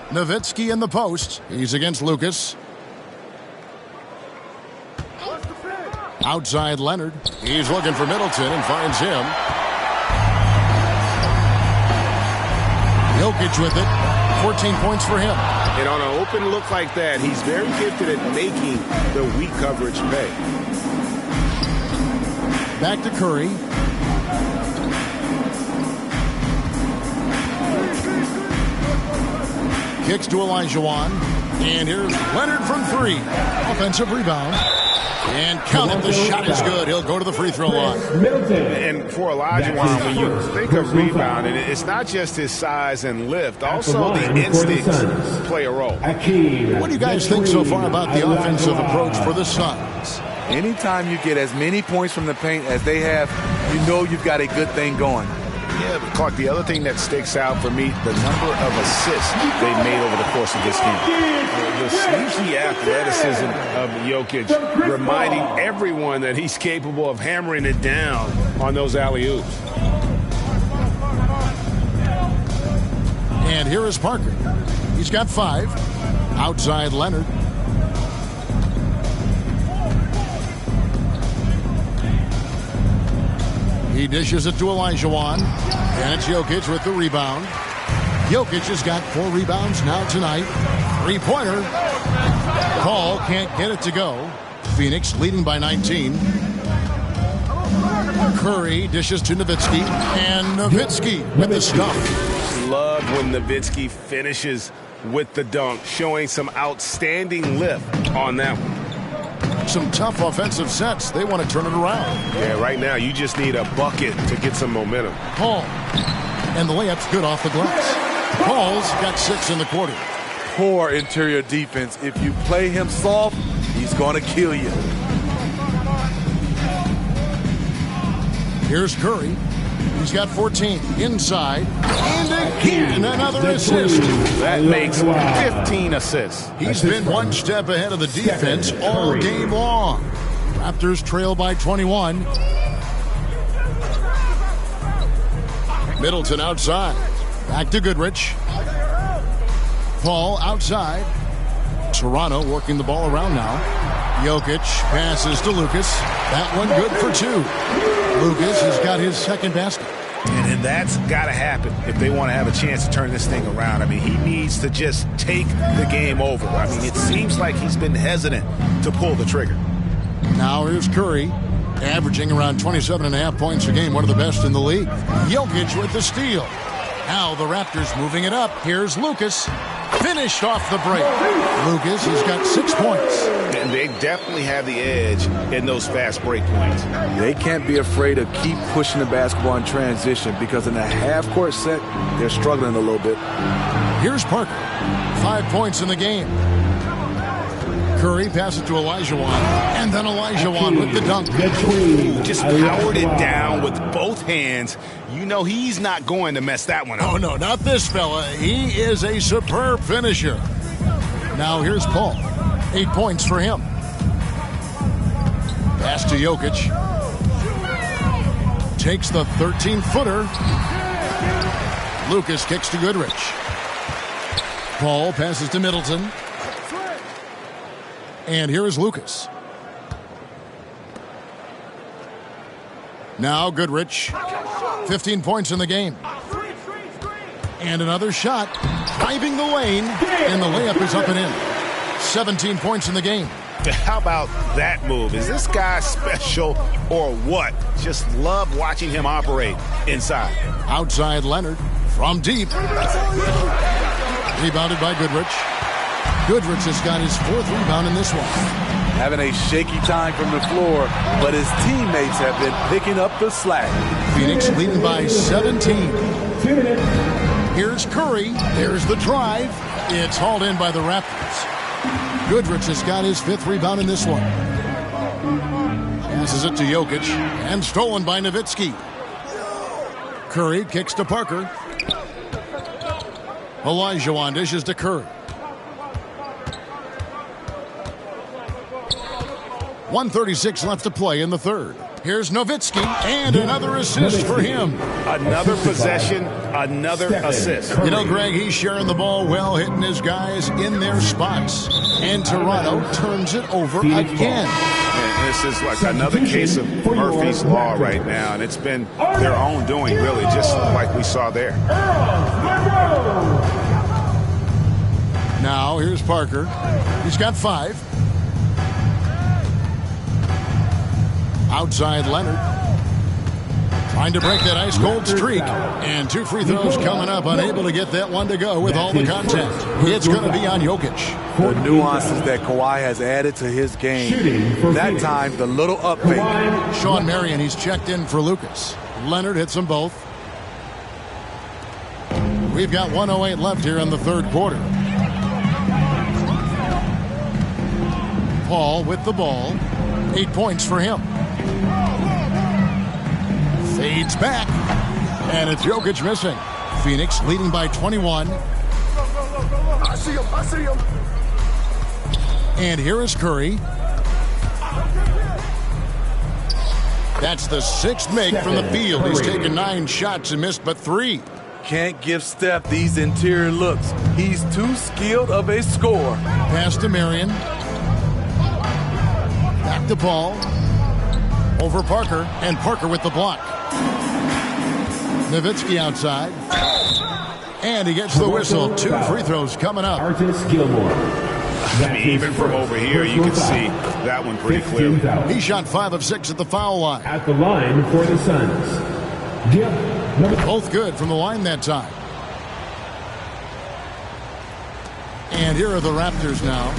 Nowitzki in the post. He's against Lucas. Outside Leonard. He's looking for Middleton and finds him. Jokic with it. 14 points for him. And on an open look like that, he's very gifted at making the weak coverage pay. Back to Curry. Kicks to Olajuwon. And here's Leonard from 3. Offensive rebound. And count it. The shot is good. He'll go to the free throw line. And for Olajuwon, when you think of rebound, it's not just his size and lift. Also, the instincts play a role. What do you guys think so far about the offensive approach for the Suns? Anytime you get as many points from the paint as they have, you know you've got a good thing going. Yeah, but Clark, the other thing that sticks out for me, the number of assists they've made over the course of this game. The sneaky athleticism of Jokic, reminding everyone that he's capable of hammering it down on those alley-oops. And here is Parker. He's got 5. Outside Leonard. He dishes it to Olajuwon. And it's Jokic with the rebound. Jokic has got 4 rebounds now tonight. 3-pointer. Paul can't get it to go. Phoenix leading by 19. Curry dishes to Nowitzki. And Nowitzki with the stop. Love when Nowitzki finishes with the dunk, showing some outstanding lift on that one. Some tough offensive sets. They want to turn it around. Yeah, right now you just need a bucket to get some momentum. Paul. And the layup's good off the glass. Paul's got 6 in the quarter. Poor interior defense. If you play him soft, he's going to kill you. Here's Curry. He's got 14 inside, and again another assist. That makes 15 assists. He's been one step ahead of the defense all game long. Raptors trail by 21. Middleton outside. Back to Goodrich. Paul outside. Toronto working the ball around now. Jokic passes to Lucas. That one good for two. Lucas has got his second basket. And that's got to happen if they want to have a chance to turn this thing around. I mean, he needs to just take the game over. I mean, it seems like he's been hesitant to pull the trigger. Now here's Curry, averaging around 27.5 points a game, one of the best in the league. Jokic with the steal. Now the Raptors moving it up. Here's Lucas. Finished off the break. Lucas, he's got 6 points. And they definitely have the edge in those fast break points. They can't be afraid to keep pushing the basketball in transition because in the half-court set, they're struggling a little bit. Here's Parker. 5 points in the game. Curry passes to Olajuwon, and then Olajuwon with the dunk. Just powered it down with both hands. You know he's not going to mess that one up. Oh, no, not this fella. He is a superb finisher. Now here's Paul. 8 points for him. Pass to Jokic. Takes the 13-footer. Lucas kicks to Goodrich. Paul passes to Middleton. And here is Lucas. Now Goodrich. 15 points in the game. And another shot. Driving the lane. And the layup is up and in. 17 points in the game. How about that move? Is this guy special or what? Just love watching him operate inside. Outside Leonard from deep. Rebounded by Goodrich. Goodrich has got his 4th rebound in this one. Having a shaky time from the floor, but his teammates have been picking up the slack. Phoenix leading by 17. Here's Curry. There's the drive. It's hauled in by the Raptors. Goodrich has got his 5th rebound in this one. Passes it to Jokic, and stolen by Nowitzki. Curry kicks to Parker. Olajuwon dishes to Curry. 1:36 left to play in the third. Here's Nowitzki, and another assist for him. Another possession, another assist. You know, Greg, he's sharing the ball well, hitting his guys in their spots. And Toronto turns it over again. And this is like another case of Murphy's Law right now, and it's been their own doing, really, just like we saw there. Now, here's Parker. He's got 5. Outside Leonard. Trying to break that ice-cold streak. And 2 free throws coming up. Unable to get that one to go with all the contact. It's going to be on Jokic. The nuances that Kawhi has added to his game. That time, the little up fake. Sean Marion, he's checked in for Lucas. Leonard hits them both. We've got 1:08 left here in the third quarter. Paul with the ball. 8 points for him. Fades back. And it's Jokic missing. Phoenix leading by 21. I see him. And here is Curry. That's the 6th make from the field. He's taken 9 shots and missed but 3. Can't give Steph these interior looks. He's too skilled of a scorer. Pass to Marion. Back to Paul. Over Parker. And Parker with the block. Nowitzki outside. And he gets the whistle. 2 free throws coming up. Artis Gilmore. I mean, even from over here, you can see that one pretty clearly. He shot 5 of 6 at the foul line. At the line for the Suns. Gil. Both good from the line that time. And here are the Raptors now.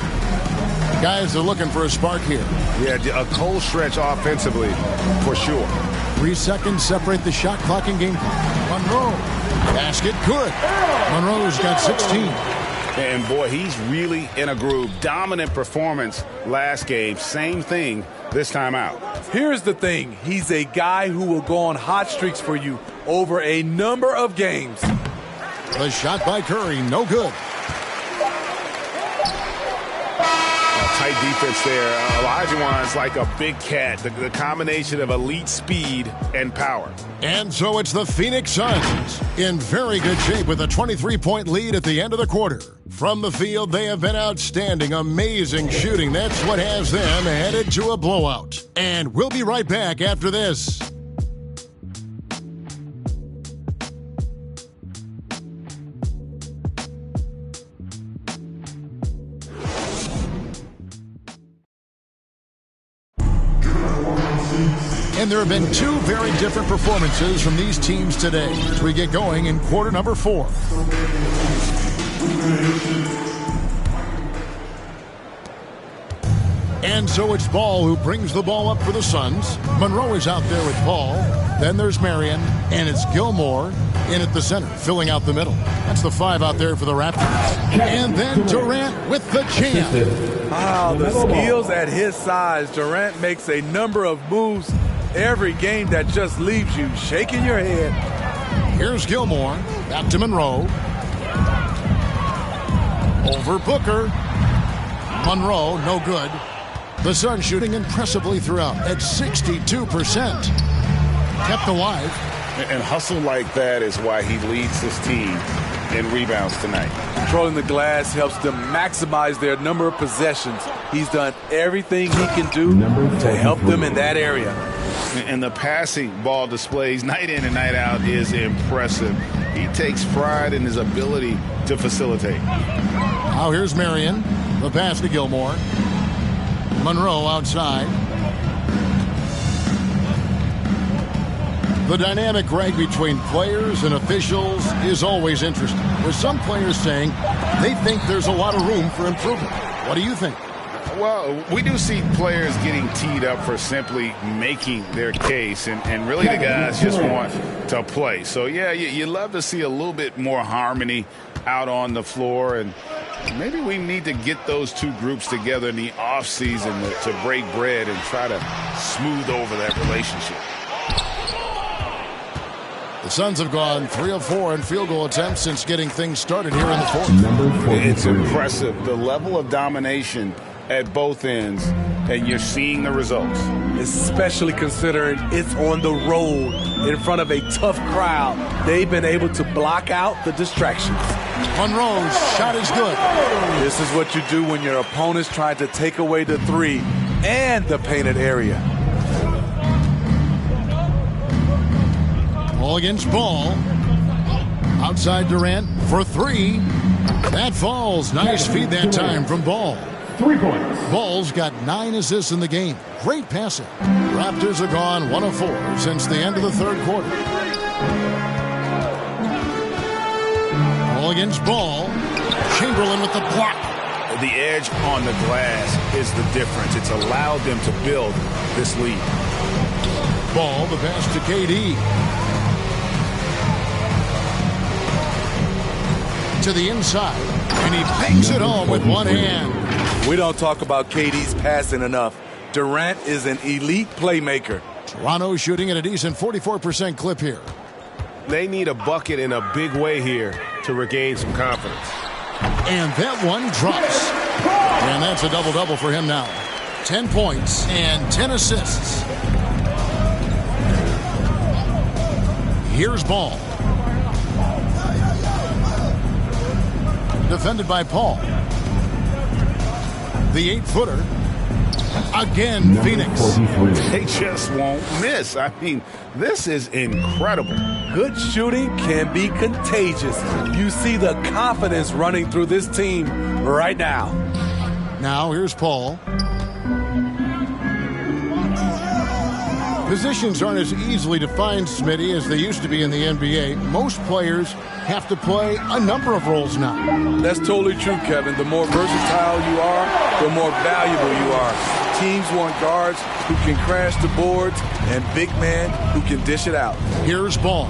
Guys are looking for a spark here. Yeah, a cold stretch offensively, for sure. 3 seconds separate the shot clock and game clock. Monroe. Basket good. Monroe's got 16. And, boy, he's really in a groove. Dominant performance last game. Same thing this time out. Here's the thing. He's a guy who will go on hot streaks for you over a number of games. The shot by Curry, no good. Tight defense there. Olajuwon's like a big cat. The combination of elite speed and power. And so it's the Phoenix Suns in very good shape with a 23-point lead at the end of the quarter. From the field, they have been outstanding. Amazing shooting. That's what has them headed to a blowout. And we'll be right back after this. And there have been two very different performances from these teams today as we get going in quarter number 4. And so it's Ball who brings the ball up for the Suns. Monroe is out there with Paul. Then there's Marion, and it's Gilmore in at the center, filling out the middle. That's the 5 out there for the Raptors. And then Durant with the jam. Wow, the skills at his size. Durant makes a number of moves every game that just leaves you shaking your head. Here's Gilmore. Back to Monroe. Over Booker. Monroe, no good. The Suns shooting impressively throughout at 62%. Kept alive. And hustle like that is why he leads this team in rebounds tonight. Controlling the glass helps them maximize their number of possessions. He's done everything he can do to help them in that area. And the passing ball displays night in and night out is impressive. He takes pride in his ability to facilitate. Now here's Marion. The pass to Gilmore. Monroe outside. The dynamic, Greg, between players and officials is always interesting, with some players saying they think there's a lot of room for improvement. What do you think? Well, we do see players getting teed up for simply making their case, and really the guys just want to play. So, yeah, you love to see a little bit more harmony out on the floor, and maybe we need to get those two groups together in the offseason to break bread and try to smooth over that relationship. The Suns have gone 3 of 4 in field goal attempts since getting things started here in the fourth. It's impressive, the level of domination at both ends, and you're seeing the results. Especially considering it's on the road in front of a tough crowd. They've been able to block out the distractions. Monroe's shot is good. This is what you do when your opponent's trying to take away the 3 and the painted area. Ball against Ball. Outside Durant for 3. That falls. Nice feed that time from Ball. 3 points. Ball's got 9 assists in the game. Great passing. Raptors have gone 1 of 4 since the end of the third quarter. Ball against Ball. Chamberlain with the block. The edge on the glass is the difference. It's allowed them to build this lead. Ball, the pass to KD. To the inside, and he bangs it home with one hand. We don't talk about KD's passing enough. Durant is an elite playmaker. Toronto shooting at a decent 44% clip here. They need a bucket in a big way here to regain some confidence. And that one drops. And that's a double-double for him now. 10 points and 10 assists. Here's Ball. Defended by Paul. The 8-footer. Again, Phoenix. They just won't miss. I mean, this is incredible. Good shooting can be contagious. You see the confidence running through this team right now. Now here's Paul. Positions aren't as easily defined, Smitty, as they used to be in the NBA. Most players have to play a number of roles now. That's totally true, Kevin. The more versatile you are, the more valuable you are. Teams want guards who can crash the boards and big men who can dish it out. Here's Ball.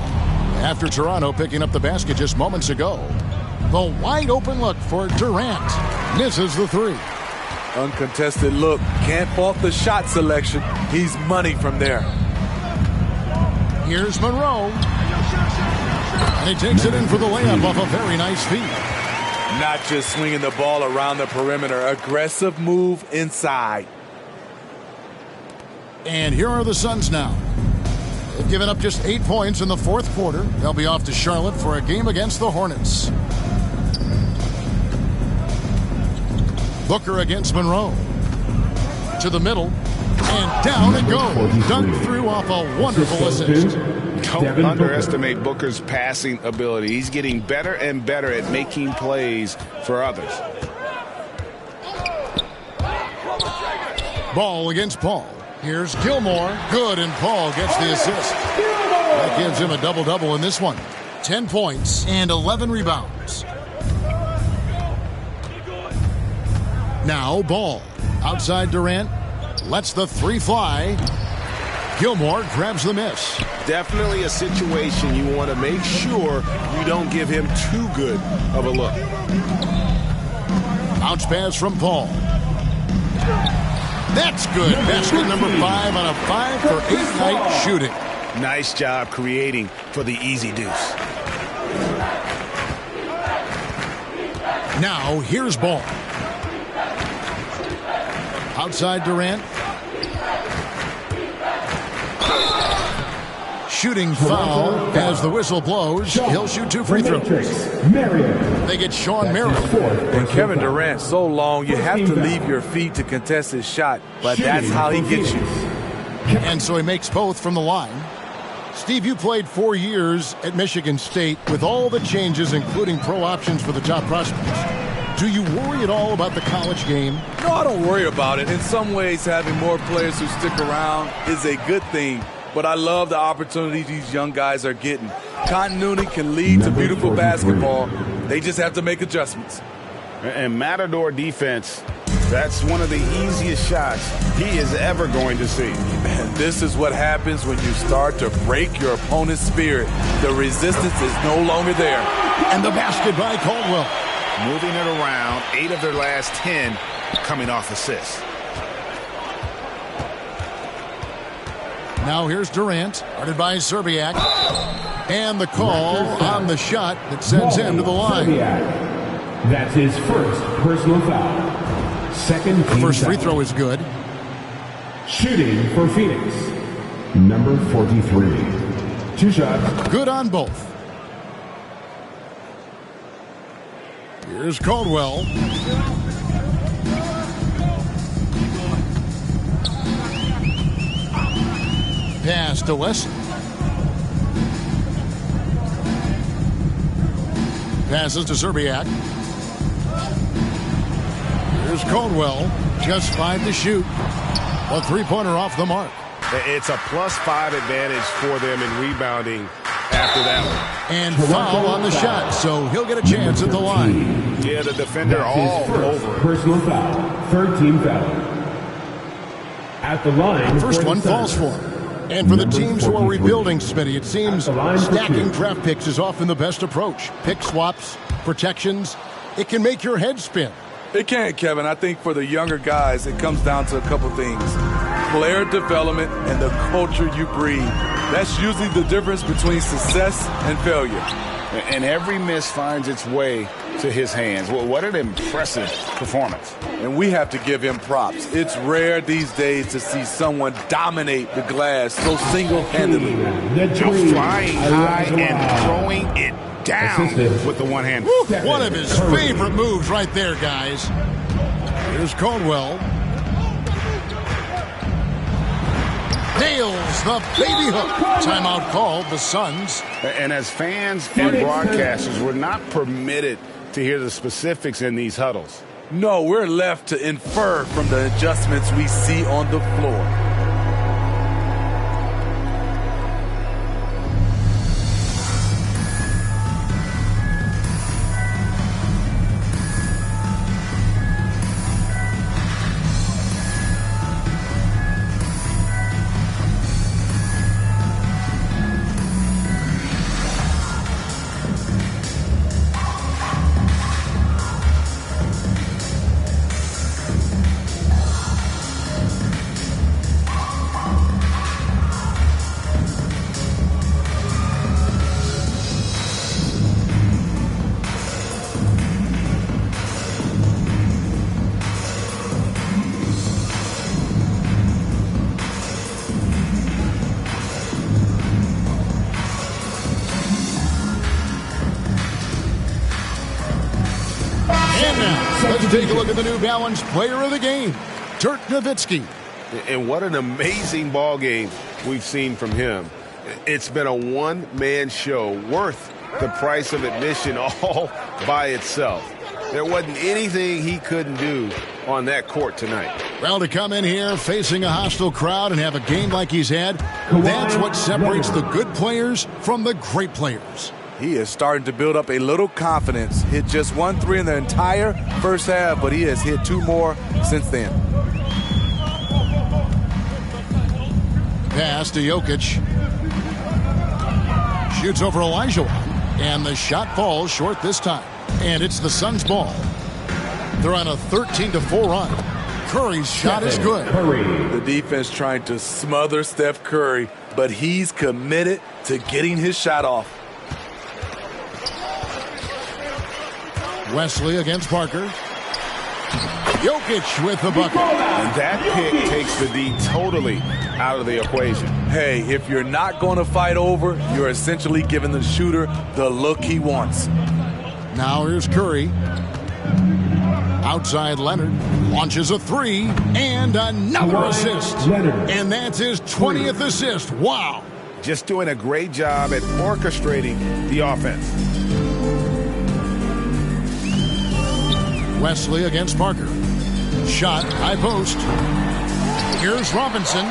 After Toronto picking up the basket just moments ago. The wide open look for Durant. Misses the three. Uncontested look. Can't fault the shot selection. He's money from there. Here's Monroe. And he takes it in for the layup off a very nice feed. Not just swinging the ball around the perimeter. Aggressive move inside. And here are the Suns now. They've given up just 8 points in the fourth quarter. They'll be off to Charlotte for a game against the Hornets. Booker against Monroe. To the middle. And down it goes. Dunk through off a wonderful assist. Don't underestimate Booker's passing ability. He's getting better and better at making plays for others. Ball against Paul. Here's Gilmore. Good, and Paul gets the assist. That gives him a double-double in this one. 10 points and 11 rebounds. Now Ball. Outside Durant. Lets the three fly. Gilmore grabs the miss. Definitely a situation you want to make sure you don't give him too good of a look. Bounce pass from Paul. That's good. Basket number 5 on a 5-for-8 night shooting. Nice job creating for the easy deuce. Now here's Ball. Outside Durant. Shooting foul as the whistle blows. He'll shoot 2 free throws. They get Sean Merrill. And Kevin Durant, so long, you have to leave your feet to contest his shot, but that's how he gets you. And so he makes both from the line. Steve, you played 4 years at Michigan State with all the changes, including pro options for the top prospects. Do you worry at all about the college game? No, I don't worry about it. In some ways, having more players who stick around is a good thing. But I love the opportunities these young guys are getting. Continuity can lead to beautiful basketball. They just have to make adjustments. And Matador defense, that's one of the easiest shots he is ever going to see. And this is what happens when you start to break your opponent's spirit. The resistance is no longer there. And the basket by Caldwell. Moving it around, 8 of their last 10 coming off assists. Now here's Durant, guarded by Serbiak. And the call on the shot that sends him to the line. That's his first personal foul. Second the first free throw is good. Shooting for Phoenix, number 43. 2 shots. Good on both. Here's Caldwell. Pass to Wesson. Passes to Serbiak. Here's Caldwell. Just 5 to shoot. A three-pointer off the mark. It's a +5 advantage for them in rebounding after that one. And foul on the shot, so he'll get a chance at the line. Yeah, the defender all over it. Personal foul. 13 foul. At the line. First one falls for him. And for the teams who are rebuilding, Smitty, it seems stacking draft picks is often the best approach. Pick swaps, protections, it can make your head spin. It can, Kevin. I think for the younger guys, it comes down to a couple things. Player development and the culture you breed. That's usually the difference between success and failure. And every miss finds its way to his hands. Well, what an impressive performance. And we have to give him props. It's rare these days to see someone dominate the glass so single-handedly. Flying high and throwing it down with the one hand. One of his favorite moves right there, guys. Here's Caldwell. Nails the baby hook. Timeout called, the Suns. And as fans and broadcasters, we're not permitted to hear the specifics in these huddles. No, we're left to infer from the adjustments we see on the floor. Let's take a look at the New Balance Player of the Game, Dirk Nowitzki. And what an amazing ball game we've seen from him. It's been a one-man show worth the price of admission all by itself. There wasn't anything he couldn't do on that court tonight. Well, to come in here facing a hostile crowd and have a game like he's had, that's what separates the good players from the great players. He is starting to build up a little confidence. Hit just 1 3 in the entire first half, but he has hit 2 more since then. Pass to Jokic. Shoots over Olajuwon, and the shot falls short this time. And it's the Suns' ball. They're on a 13-4 run. Curry's shot is good. The defense trying to smother Steph Curry, but he's committed to getting his shot off. Wesley against Parker. Jokic with the bucket. And that pick takes the D totally out of the equation. Hey, if you're not going to fight over, you're essentially giving the shooter the look he wants. Now here's Curry. Outside Leonard. Launches a 3 and another assist. And that's his 20th assist. Wow. Just doing a great job at orchestrating the offense. Wesley against Parker. Shot, high post. Here's Robinson.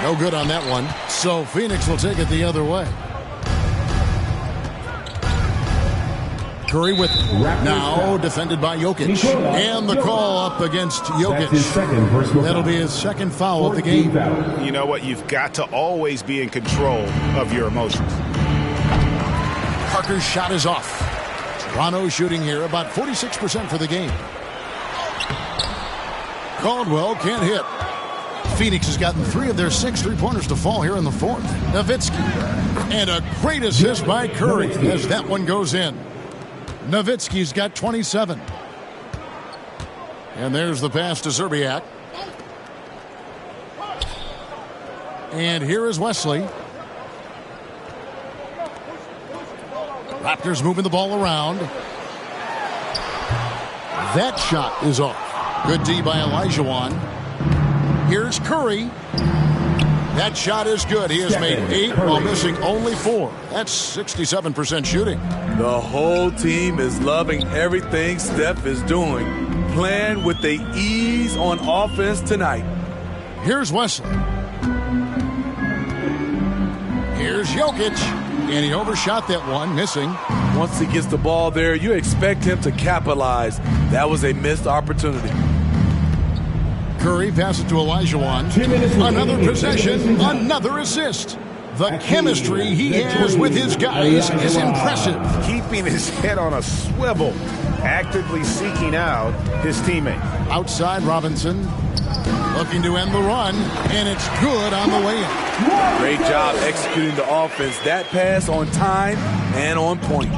No good on that one. So Phoenix will take it the other way. Curry with now defended by Jokic. And the call up against Jokic. That'll be his second foul of the game. You know what? You've got to always be in control of your emotions. Parker's shot is off. Toronto shooting here about 46% for the game. Caldwell can't hit. Phoenix has gotten 3 of their 6 3-pointers to fall here in the fourth. Nowitzki. And a great assist by Curry as that one goes in. Nowitzki's got 27. And there's the pass to Zerbiak. And here is Wesley. Raptors moving the ball around. That shot is off. Good D by Olajuwon. Here's Curry. That shot is good. He has made 8 while missing only 4. That's 67% shooting. The whole team is loving everything Steph is doing. Playing with the ease on offense tonight. Here's Wesley. Here's Jokic. And he overshot that one, missing. Once he gets the ball there, you expect him to capitalize. That was a missed opportunity. Curry passes to Olajuwon. Another possession, another assist. The chemistry he has with his guys is impressive. Keeping his head on a swivel, actively seeking out his teammate. Outside Robinson, looking to end the run, and it's good on the way in. Great job executing the offense. That pass on time and on point.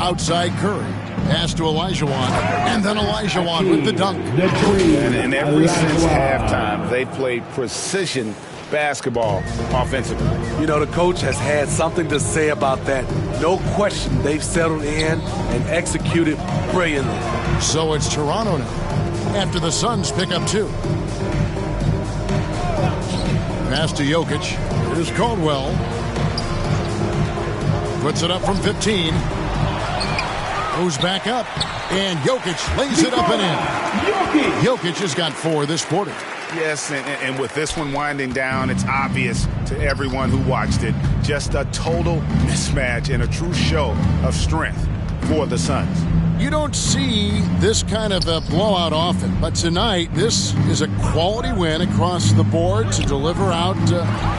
Outside Curry. Pass to Olajuwon, and then Olajuwon with the dunk. And ever since halftime, they played precision basketball offensively. You know, the coach has had something to say about that. No question, they've settled in and executed brilliantly. So it's Toronto now, after the Suns pick up 2. Pass to Jokic. Here's Caldwell. Puts it up from 15. Goes back up, and Jokic lays it up and in. Jokic has got 4 this quarter. Yes, and with this one winding down, it's obvious to everyone who watched it. Just a total mismatch and a true show of strength for the Suns. You don't see this kind of a blowout often, but tonight this is a quality win across the board to deliver out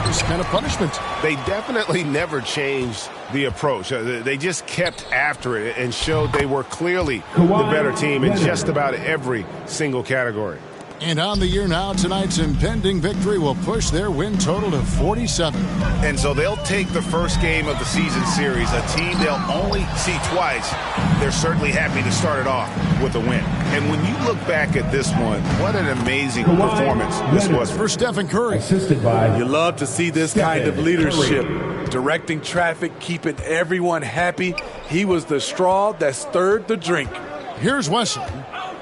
this kind of punishment. They definitely never changed the approach. They just kept after it and showed they were clearly the better team in just about every single category. And on the year now, tonight's impending victory will push their win total to 47. And so they'll take the first game of the season series, a team they'll only see twice. They're certainly happy to start it off with a win. And when you look back at this one, what an amazing performance this was for Stephen Curry. Assisted by you love to see this kind of leadership, directing traffic, keeping everyone happy. He was the straw that stirred the drink. Here's Wesley.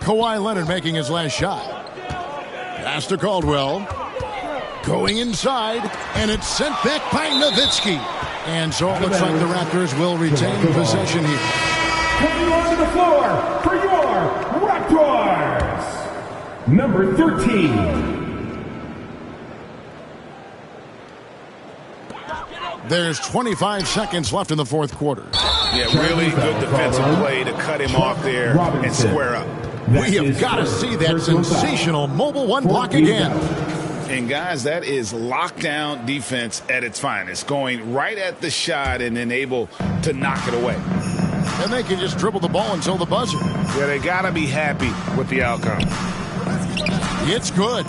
Kawhi Leonard making his last shot. Pass to Caldwell. Going inside, and it's sent back by Nowitzki. And so it looks like the Raptors will retain possession here. Coming onto the floor for your Raptors, number 13. There's 25 seconds left in the fourth quarter. Yeah, really good defensive play to cut him off there and square up. We have got to see that sensational mobile one block again. And guys, that is lockdown defense at its finest, going right at the shot and then able to knock it away. And they can just dribble the ball until the buzzer. Yeah, they got to be happy with the outcome. It's good.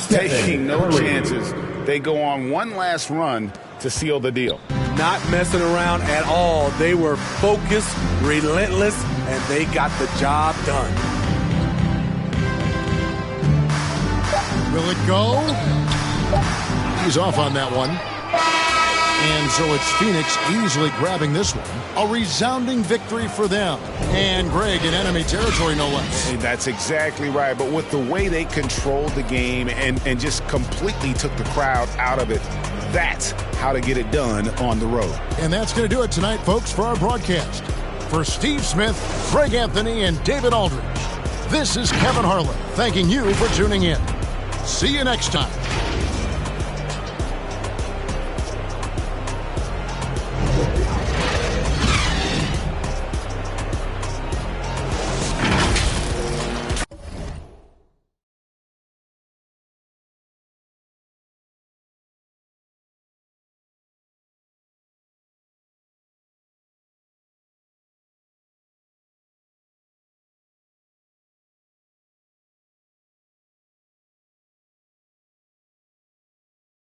Taking no chances. They go on one last run to seal the deal. Not messing around at all. They were focused, relentless, and they got the job done. Will it go? He's off on that one. And so it's Phoenix easily grabbing this one. A resounding victory for them. And Greg in enemy territory, no less. Hey, that's exactly right. But with the way they controlled the game and just completely took the crowd out of it, that's how to get it done on the road. And that's going to do it tonight, folks, for our broadcast. For Steve Smith, Greg Anthony, and David Aldridge, this is Kevin Harlan thanking you for tuning in. See you next time.